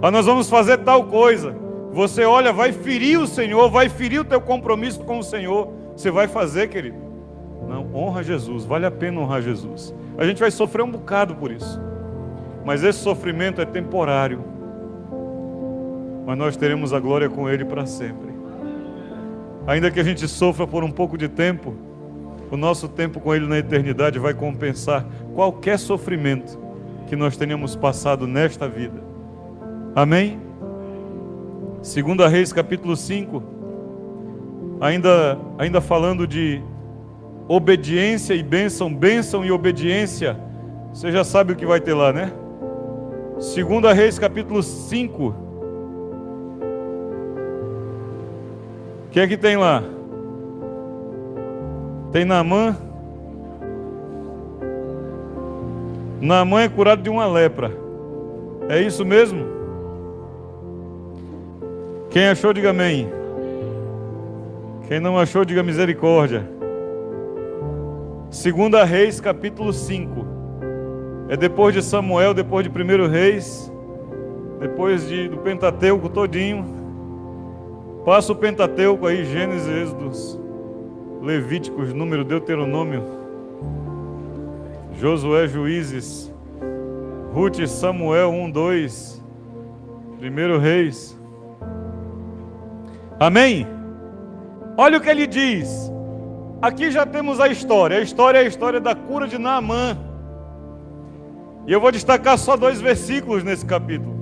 Nós vamos fazer tal coisa. Você olha, vai ferir o Senhor, vai ferir o teu compromisso com o Senhor. Você vai fazer, querido? Não, honra Jesus, vale a pena honrar Jesus. A gente vai sofrer um bocado por isso. Mas esse sofrimento é temporário. Mas nós teremos a glória com Ele para sempre. Ainda que a gente sofra por um pouco de tempo, o nosso tempo com Ele na eternidade vai compensar qualquer sofrimento que nós tenhamos passado nesta vida. Amém? 2 Reis capítulo 5, ainda falando de obediência e bênção, bênção e obediência. Você já sabe o que vai ter lá, né? 2 Reis capítulo 5. O que é que tem lá? Tem Naamã. Naamã é curado de uma lepra. É isso mesmo? Quem achou, diga amém. Quem não achou, diga misericórdia. 2 Reis, capítulo 5. É depois de Samuel, depois de 1 Reis, depois do Pentateuco todinho. Passa o Pentateuco aí, Gênesis, Êxodos, Levíticos, Número, Deuteronômio, Josué, Juízes, Ruth, Samuel 1, 2, 1 Reis. Amém? Olha o que ele diz. Aqui já temos a história. A história é a história da cura de Naamã. E eu vou destacar só 2 versículos nesse capítulo.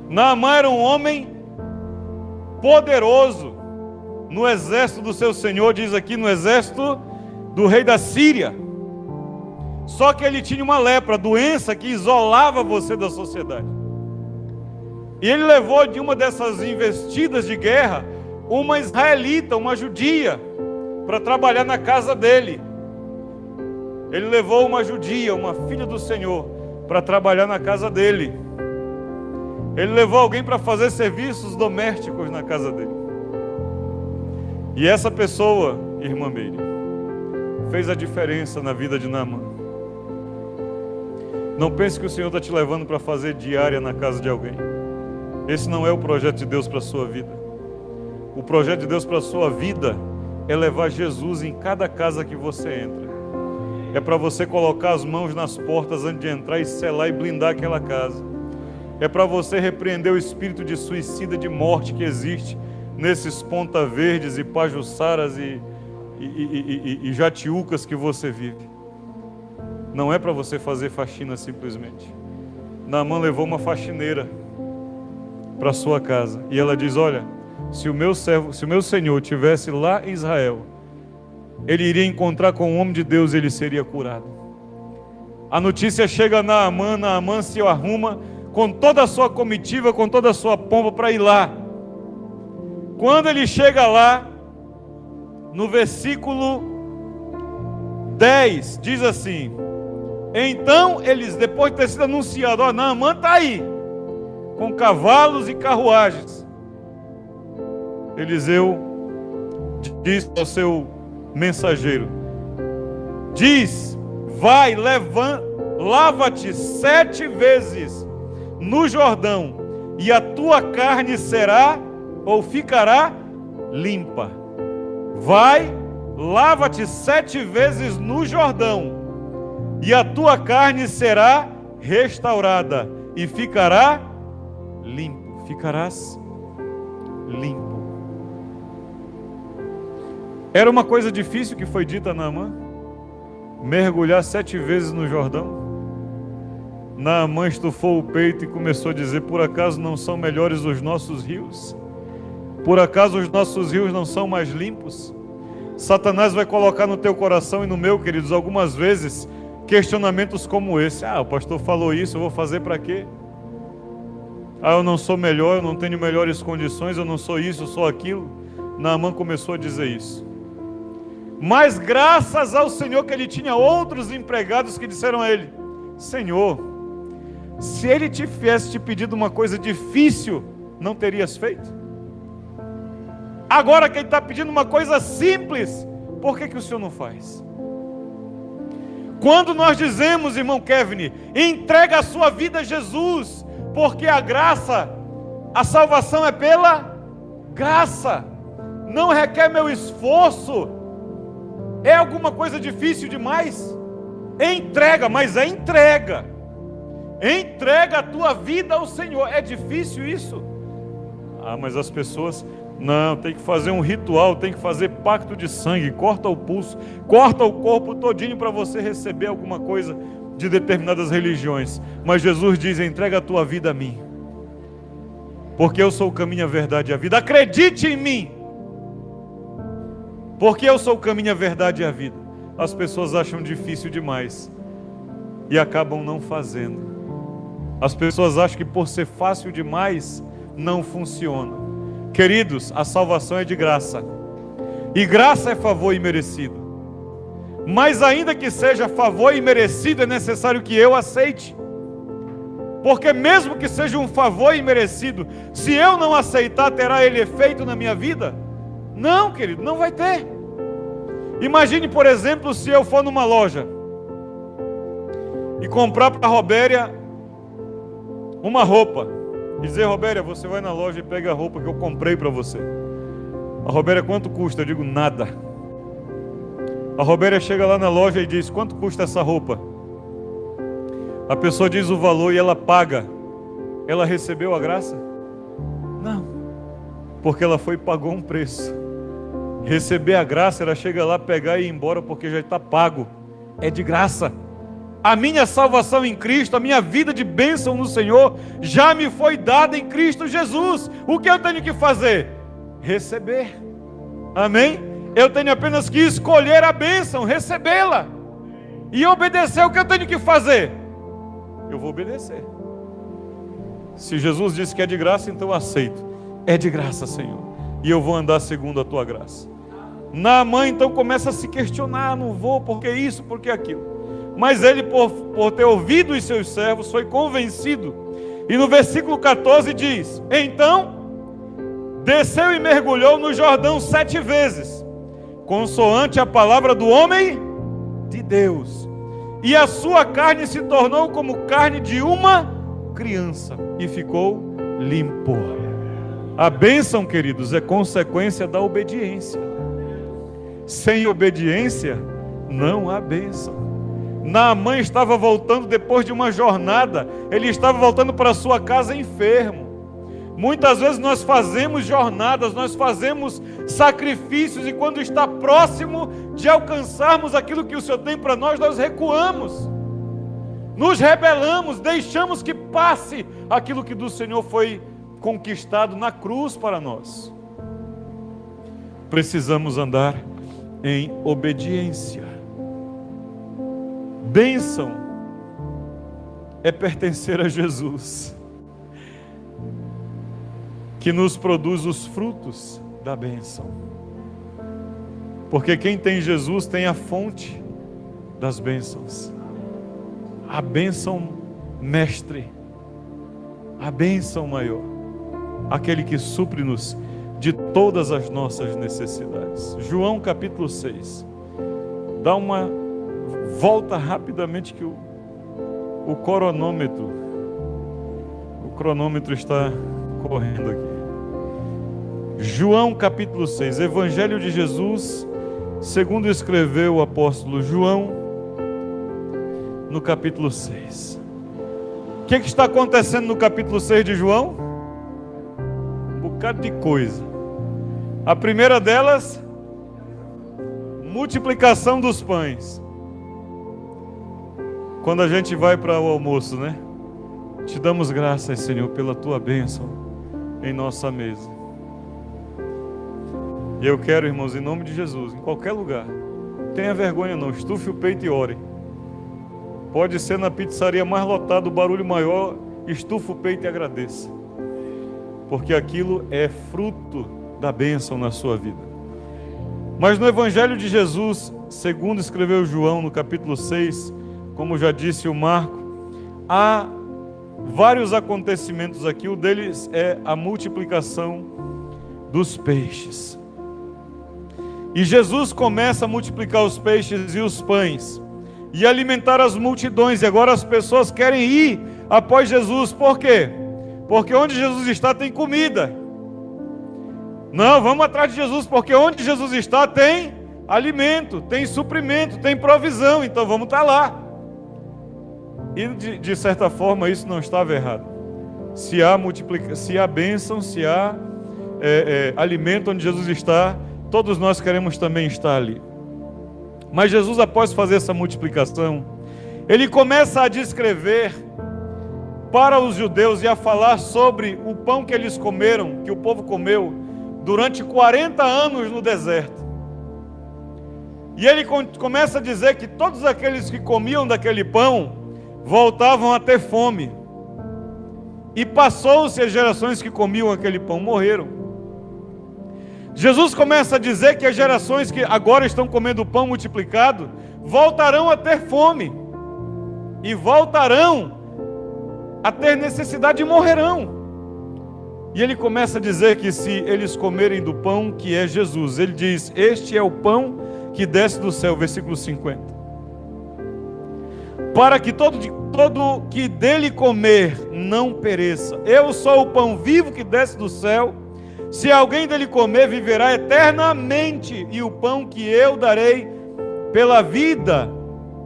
Naamã era um homem poderoso no exército do seu senhor, diz aqui, no exército do rei da Síria. Só que ele tinha uma lepra, doença que isolava você da sociedade. E ele levou de uma dessas investidas de guerra uma israelita, uma judia, para trabalhar na casa dele. Ele levou uma judia, uma filha do Senhor, para trabalhar na casa dele. Ele levou alguém para fazer serviços domésticos na casa dele. E essa pessoa, irmã Meire, fez a diferença na vida de Naamã. Não pense que o Senhor está te levando para fazer diária na casa de alguém. Esse não é o projeto de Deus para a sua vida. O projeto de Deus para a sua vida é levar Jesus em cada casa que você entra. É para você colocar as mãos nas portas antes de entrar e selar e blindar aquela casa. É para você repreender o espírito de suicida, de morte que existe nesses Ponta Verdes e Pajussaras e Jatiucas que você vive. Não é para você fazer faxina simplesmente. Naamã levou uma faxineira para sua casa e ela diz: olha, se o meu senhor estivesse lá em Israel, ele iria encontrar com o homem de Deus e ele seria curado. A notícia chega a Naamã, Naamã se arruma com toda a sua comitiva, com toda a sua pompa para ir lá. Quando ele chega lá, no versículo 10, diz assim: então eles, depois de ter sido anunciado, ó, Naamã está aí, com cavalos e carruagens, Eliseu diz ao seu mensageiro: diz, vai, lava-te 7 vezes no Jordão, e a tua carne será ou ficará limpa. Vai, lava-te 7 vezes no Jordão, e a tua carne será restaurada, e ficará limpo. Ficarás limpo. Era uma coisa difícil que foi dita a Naamã, mergulhar 7 vezes no Jordão. Naamã estufou o peito e começou a dizer: por acaso não são melhores os nossos rios? Por acaso os nossos rios não são mais limpos? Satanás vai colocar no teu coração e no meu, queridos, algumas vezes, questionamentos como esse: o pastor falou isso, eu vou fazer para quê? Eu não sou melhor, eu não tenho melhores condições, eu não sou isso, eu sou aquilo. Naamã começou a dizer isso. Mas graças ao Senhor que ele tinha outros empregados que disseram a ele: Senhor, se ele tivesse te pedido uma coisa difícil, não terias feito? Agora que ele está pedindo uma coisa simples, por que o Senhor não faz? Quando nós dizemos, irmão Kevin, entrega a sua vida a Jesus, porque a graça, a salvação é pela graça, não requer meu esforço. É alguma coisa difícil demais? Entrega, mas é entrega. Entrega a tua vida ao Senhor. É difícil isso? Mas as pessoas... Não, tem que fazer um ritual, tem que fazer pacto de sangue, corta o pulso, corta o corpo todinho para você receber alguma coisa de determinadas religiões. Mas Jesus diz: entrega a tua vida a mim, porque eu sou o caminho, a verdade e a vida. Acredite em mim, porque eu sou o caminho, a verdade e a vida. As pessoas acham difícil demais e acabam não fazendo. As pessoas acham que por ser fácil demais não funciona. Queridos, a salvação é de graça, e graça é favor imerecido. Mas ainda que seja favor imerecido, é necessário que eu aceite. Porque mesmo que seja um favor imerecido, se eu não aceitar, terá ele efeito na minha vida? Não, querido, não vai ter. Imagine, por exemplo, se eu for numa loja e comprar para a Robéria uma roupa, e dizer: Robéria, você vai na loja e pega a roupa que eu comprei para você. A Robéria: quanto custa? Eu digo: nada. A Robéria chega lá na loja e diz: quanto custa essa roupa? A pessoa diz o valor e ela paga. Ela recebeu a graça? Não, porque ela foi e pagou um preço. Receber a graça, ela chega lá, pegar e ir embora, porque já está pago. É de graça. A minha salvação em Cristo, a minha vida de bênção no Senhor, já me foi dada em Cristo Jesus. O que eu tenho que fazer? Receber. Amém? Eu tenho apenas que escolher a bênção, recebê-la e obedecer. O que eu tenho que fazer? Eu vou obedecer. Se Jesus disse que é de graça, então eu aceito. É de graça, Senhor, e eu vou andar segundo a tua graça. Naamã então começa a se questionar: não vou, porque isso, porque aquilo. Mas ele, por ter ouvido os seus servos, foi convencido. E no versículo 14 diz: então desceu e mergulhou no Jordão 7 vezes, consoante a palavra do homem de Deus. E a sua carne se tornou como carne de uma criança, e ficou limpo. A bênção, queridos, é consequência da obediência. Sem obediência, não há bênção. Naamã estava voltando depois de uma jornada, ele estava voltando para sua casa enfermo. Muitas vezes nós fazemos jornadas, nós fazemos sacrifícios, e quando está próximo de alcançarmos aquilo que o Senhor tem para nós, nós recuamos, nos rebelamos, deixamos que passe aquilo que do Senhor foi conquistado na cruz para nós. Precisamos andar em obediência. Bênção é pertencer a Jesus, que nos produz os frutos da bênção. Porque quem tem Jesus tem a fonte das bênçãos. A bênção mestre, a bênção maior, aquele que supre-nos de todas as nossas necessidades. João capítulo 6. Dá uma volta rapidamente que o cronômetro está correndo aqui. João capítulo 6, Evangelho de Jesus, segundo escreveu o apóstolo João, no capítulo 6. O que está acontecendo no capítulo 6 de João? Um bocado de coisa. A primeira delas, multiplicação dos pães. Quando a gente vai para o almoço, né? Te damos graças, Senhor, pela tua bênção em nossa mesa. E eu quero, irmãos, em nome de Jesus, em qualquer lugar, tenha vergonha não, estufe o peito e ore. Pode ser na pizzaria mais lotada, o barulho maior, estufe o peito e agradeça. Porque aquilo é fruto da bênção na sua vida. Mas no Evangelho de Jesus, segundo escreveu João no capítulo 6, como já disse o Marco, há vários acontecimentos aqui. O deles é a multiplicação dos peixes. E Jesus começa a multiplicar os peixes e os pães e alimentar as multidões. E agora as pessoas querem ir após Jesus. Por quê? Porque onde Jesus está tem comida. Não, vamos atrás de Jesus, porque onde Jesus está tem alimento, tem suprimento, tem provisão. Então vamos estar lá. E de certa forma isso não estava errado. Se há bênção, se há alimento onde Jesus está, todos nós queremos também estar ali. Mas Jesus, após fazer essa multiplicação, ele começa a descrever para os judeus e a falar sobre o pão que eles comeram, que o povo comeu durante 40 anos no deserto. E ele começa a dizer que todos aqueles que comiam daquele pão voltavam a ter fome. E passou-se as gerações que comiam aquele pão, morreram. Jesus começa a dizer que as gerações que agora estão comendo o pão multiplicado voltarão a ter fome e voltarão a ter necessidade e morrerão. E ele começa a dizer que se eles comerem do pão que é Jesus, ele diz: este é o pão que desce do céu, versículo 50. Para que todo que dele comer não pereça. Eu sou o pão vivo que desce do céu. Se alguém dele comer, viverá eternamente. E o pão que eu darei pela vida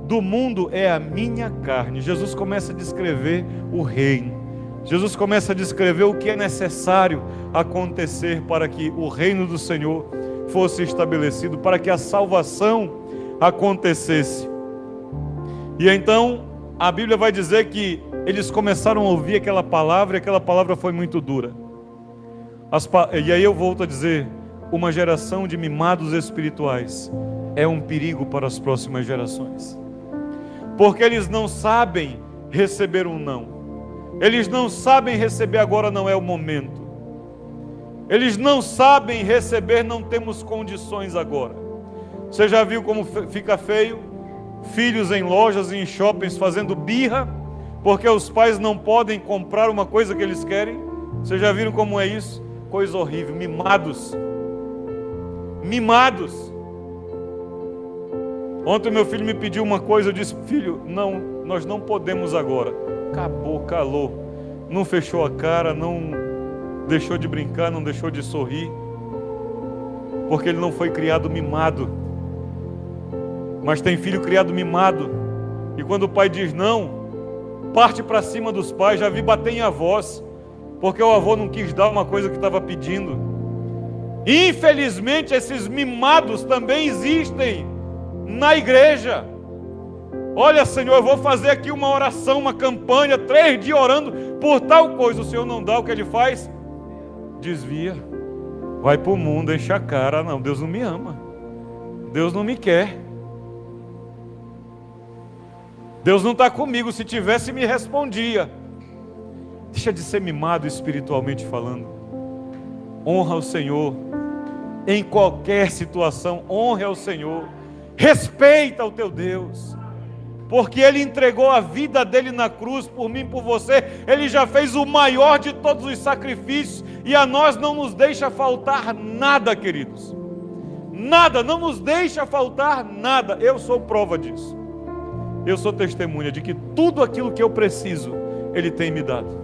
do mundo é a minha carne. Jesus começa a descrever o reino. Jesus começa a descrever o que é necessário acontecer para que o reino do Senhor fosse estabelecido, para que a salvação acontecesse. E então a Bíblia vai dizer que eles começaram a ouvir aquela palavra, e aquela palavra foi muito dura. E aí eu volto a dizer, uma geração de mimados espirituais é um perigo para as próximas gerações, porque eles não sabem receber um não. Eles não sabem receber, agora não é o momento. Eles não sabem receber, não temos condições agora. Você já viu como fica feio? filhos em lojas e em shoppings fazendo birra, porque os pais não podem comprar uma coisa que eles querem. Vocês já viram como é isso? Coisa horrível, mimados. Mimados. Ontem meu filho me pediu uma coisa, eu disse: filho, não, nós não podemos agora. Acabou, calou. Não fechou a cara, não deixou de brincar, não deixou de sorrir, porque ele não foi criado mimado. Mas tem filho criado mimado, e quando o pai diz não, parte para cima dos pais. Já vi bater em avós, porque o avô não quis dar uma coisa que estava pedindo. Infelizmente esses mimados também existem na igreja. Olha, Senhor, eu vou fazer aqui uma oração, uma campanha, 3 dias orando por tal coisa. O Senhor não dá, o que Ele faz? Desvia. Vai para o mundo, enche a cara. Não, Deus não me ama. Deus não me quer. Deus não está comigo. Se tivesse, me respondia. Deixa de ser mimado espiritualmente falando. Honra o Senhor. Em qualquer situação, honre ao Senhor. Respeita o teu Deus. Porque Ele entregou a vida dEle na cruz por mim, por você. Ele já fez o maior de todos os sacrifícios. E a nós não nos deixa faltar nada, queridos. Nada, não nos deixa faltar nada. Eu sou prova disso. Eu sou testemunha de que tudo aquilo que eu preciso, Ele tem me dado.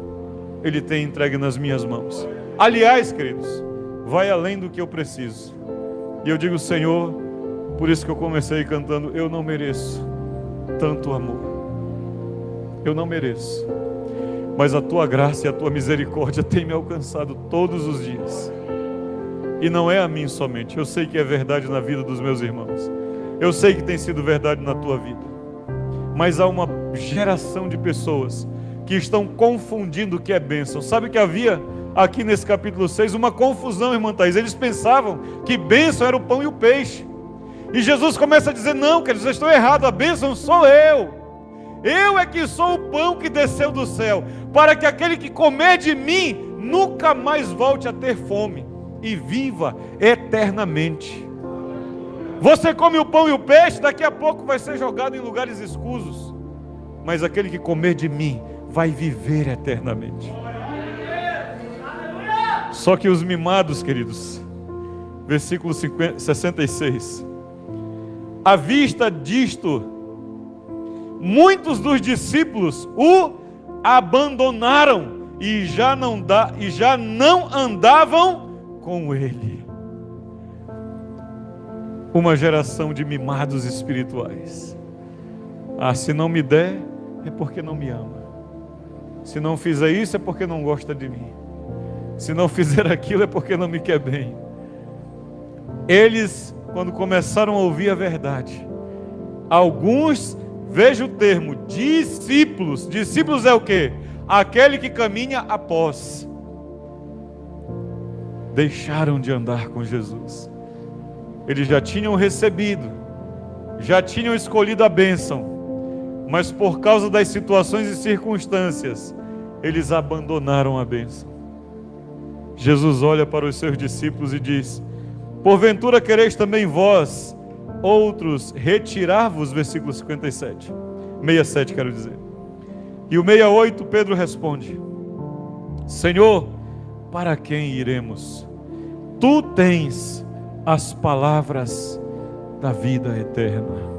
Ele tem entregue nas minhas mãos. Aliás, queridos, vai além do que eu preciso. E eu digo: Senhor, por isso que eu comecei cantando: eu não mereço tanto amor, eu não mereço, mas a tua graça e a tua misericórdia têm me alcançado todos os dias. E não é a mim somente, eu sei que é verdade na vida dos meus irmãos, eu sei que tem sido verdade na tua vida, mas há uma geração de pessoas que estão confundindo o que é bênção. Sabe que havia aqui nesse capítulo 6 uma confusão, irmã Thaís. Eles pensavam que bênção era o pão e o peixe. E Jesus começa a dizer: não, queridos, vocês estão errados, a bênção sou eu. Eu é que sou o pão que desceu do céu, para que aquele que comer de mim nunca mais volte a ter fome e viva eternamente. Você come o pão e o peixe, daqui a pouco vai ser jogado em lugares escusos, mas aquele que comer de mim vai viver eternamente. Só que os mimados, queridos, versículo 66, à vista disto, muitos dos discípulos o abandonaram e já não andavam com ele. Uma geração de mimados espirituais. Ah, se não me der, é porque não me ama. Se não fizer isso, é porque não gosta de mim. Se não fizer aquilo, é porque não me quer bem. Eles, quando começaram a ouvir a verdade, alguns, veja o termo, discípulos. Discípulos é o quê? Aquele que caminha após. Deixaram de andar com Jesus. Eles já tinham recebido, já tinham escolhido a bênção, mas por causa das situações e circunstâncias, eles abandonaram a bênção. Jesus olha para os seus discípulos e diz: porventura quereis também vós, outros, retirar-vos, versículo 67, 67 quero dizer. E o 68, Pedro responde: Senhor, para quem iremos? Tu tens as palavras da vida eterna.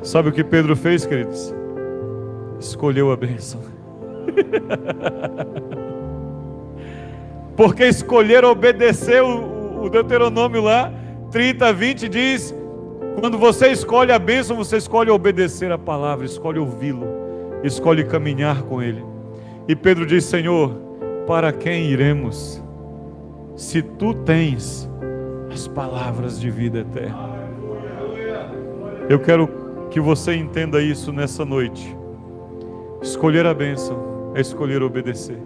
Sabe o que Pedro fez, queridos? Escolheu a bênção. Porque escolher obedecer o Deuteronômio lá, 30, 20 diz: quando você escolhe a bênção, você escolhe obedecer a palavra, escolhe ouvi-lo, escolhe caminhar com ele. E Pedro diz: Senhor, para quem iremos? Se tu tens as palavras de vida eterna. Eu quero que você entenda isso nessa noite. Escolher a bênção é escolher obedecer.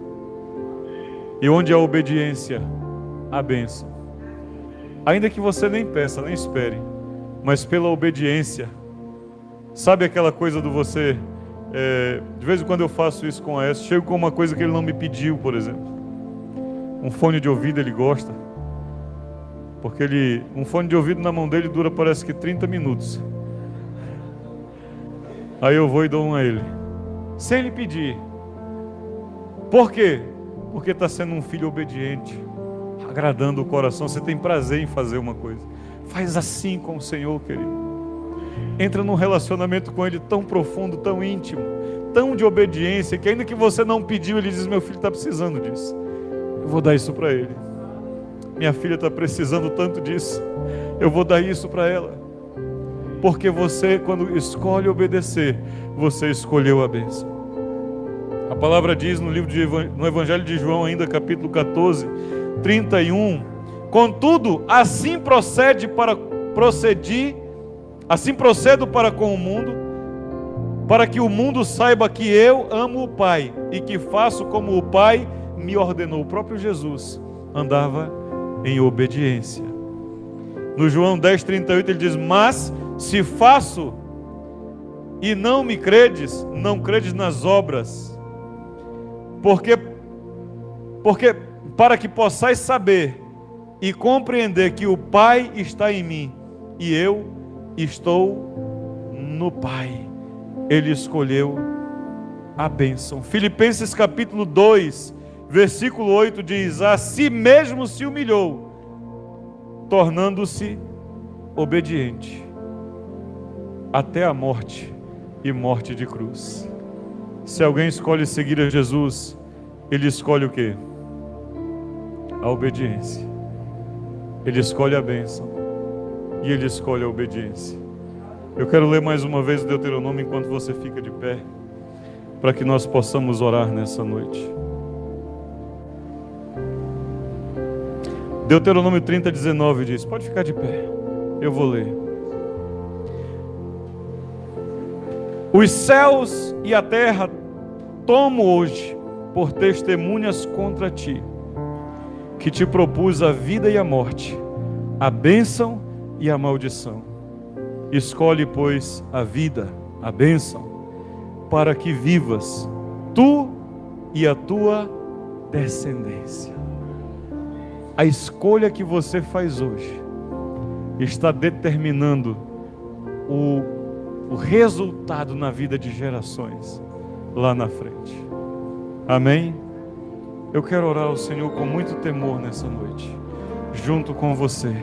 E onde há obediência, há bênção. Ainda que você nem peça, nem espere, mas pela obediência. Sabe aquela coisa do você... de vez em quando eu faço isso com a Aécio, chego com uma coisa que ele não me pediu, por exemplo. Um fone de ouvido ele gosta, porque um fone de ouvido na mão dele dura, parece que 30 minutos. Aí eu vou e dou um a ele, sem ele pedir. Por quê? Porque está sendo um filho obediente, agradando o coração. Você tem prazer em fazer uma coisa, faz assim com o Senhor, querido. Entra num relacionamento com Ele tão profundo, tão íntimo, tão de obediência, que ainda que você não pediu, Ele diz: meu filho está precisando disso, eu vou dar isso para ele. Minha filha está precisando tanto disso, eu vou dar isso para ela. Porque você, quando escolhe obedecer, você escolheu a bênção. A palavra diz no Evangelho de João, ainda capítulo 14, 31, contudo, assim procedo para com o mundo, para que o mundo saiba que eu amo o Pai e que faço como o Pai me ordenou. O próprio Jesus andava em obediência. No João 10, 38 ele diz: mas se faço e não me credes, não credes nas obras, porque para que possais saber e compreender que o Pai está em mim e eu estou no Pai. Ele escolheu a bênção. Filipenses capítulo 2, versículo 8 diz: a si mesmo se humilhou, tornando-se obediente até a morte e morte de cruz. Se alguém escolhe seguir a Jesus, ele escolhe o quê? A obediência. Ele escolhe a bênção e ele escolhe a obediência. Eu quero ler mais uma vez o Deuteronômio enquanto você fica de pé, para que nós possamos orar nessa noite. Deuteronômio 30, 19 diz, pode ficar de pé, eu vou ler. Os céus e a terra tomo hoje por testemunhas contra ti, que te propus a vida e a morte, a bênção e a maldição. Escolhe, pois, a vida, a bênção, para que vivas, tu e a tua descendência. A escolha que você faz hoje está determinando o resultado na vida de gerações lá na frente. Amém? Eu quero orar ao Senhor com muito temor nessa noite, junto com você.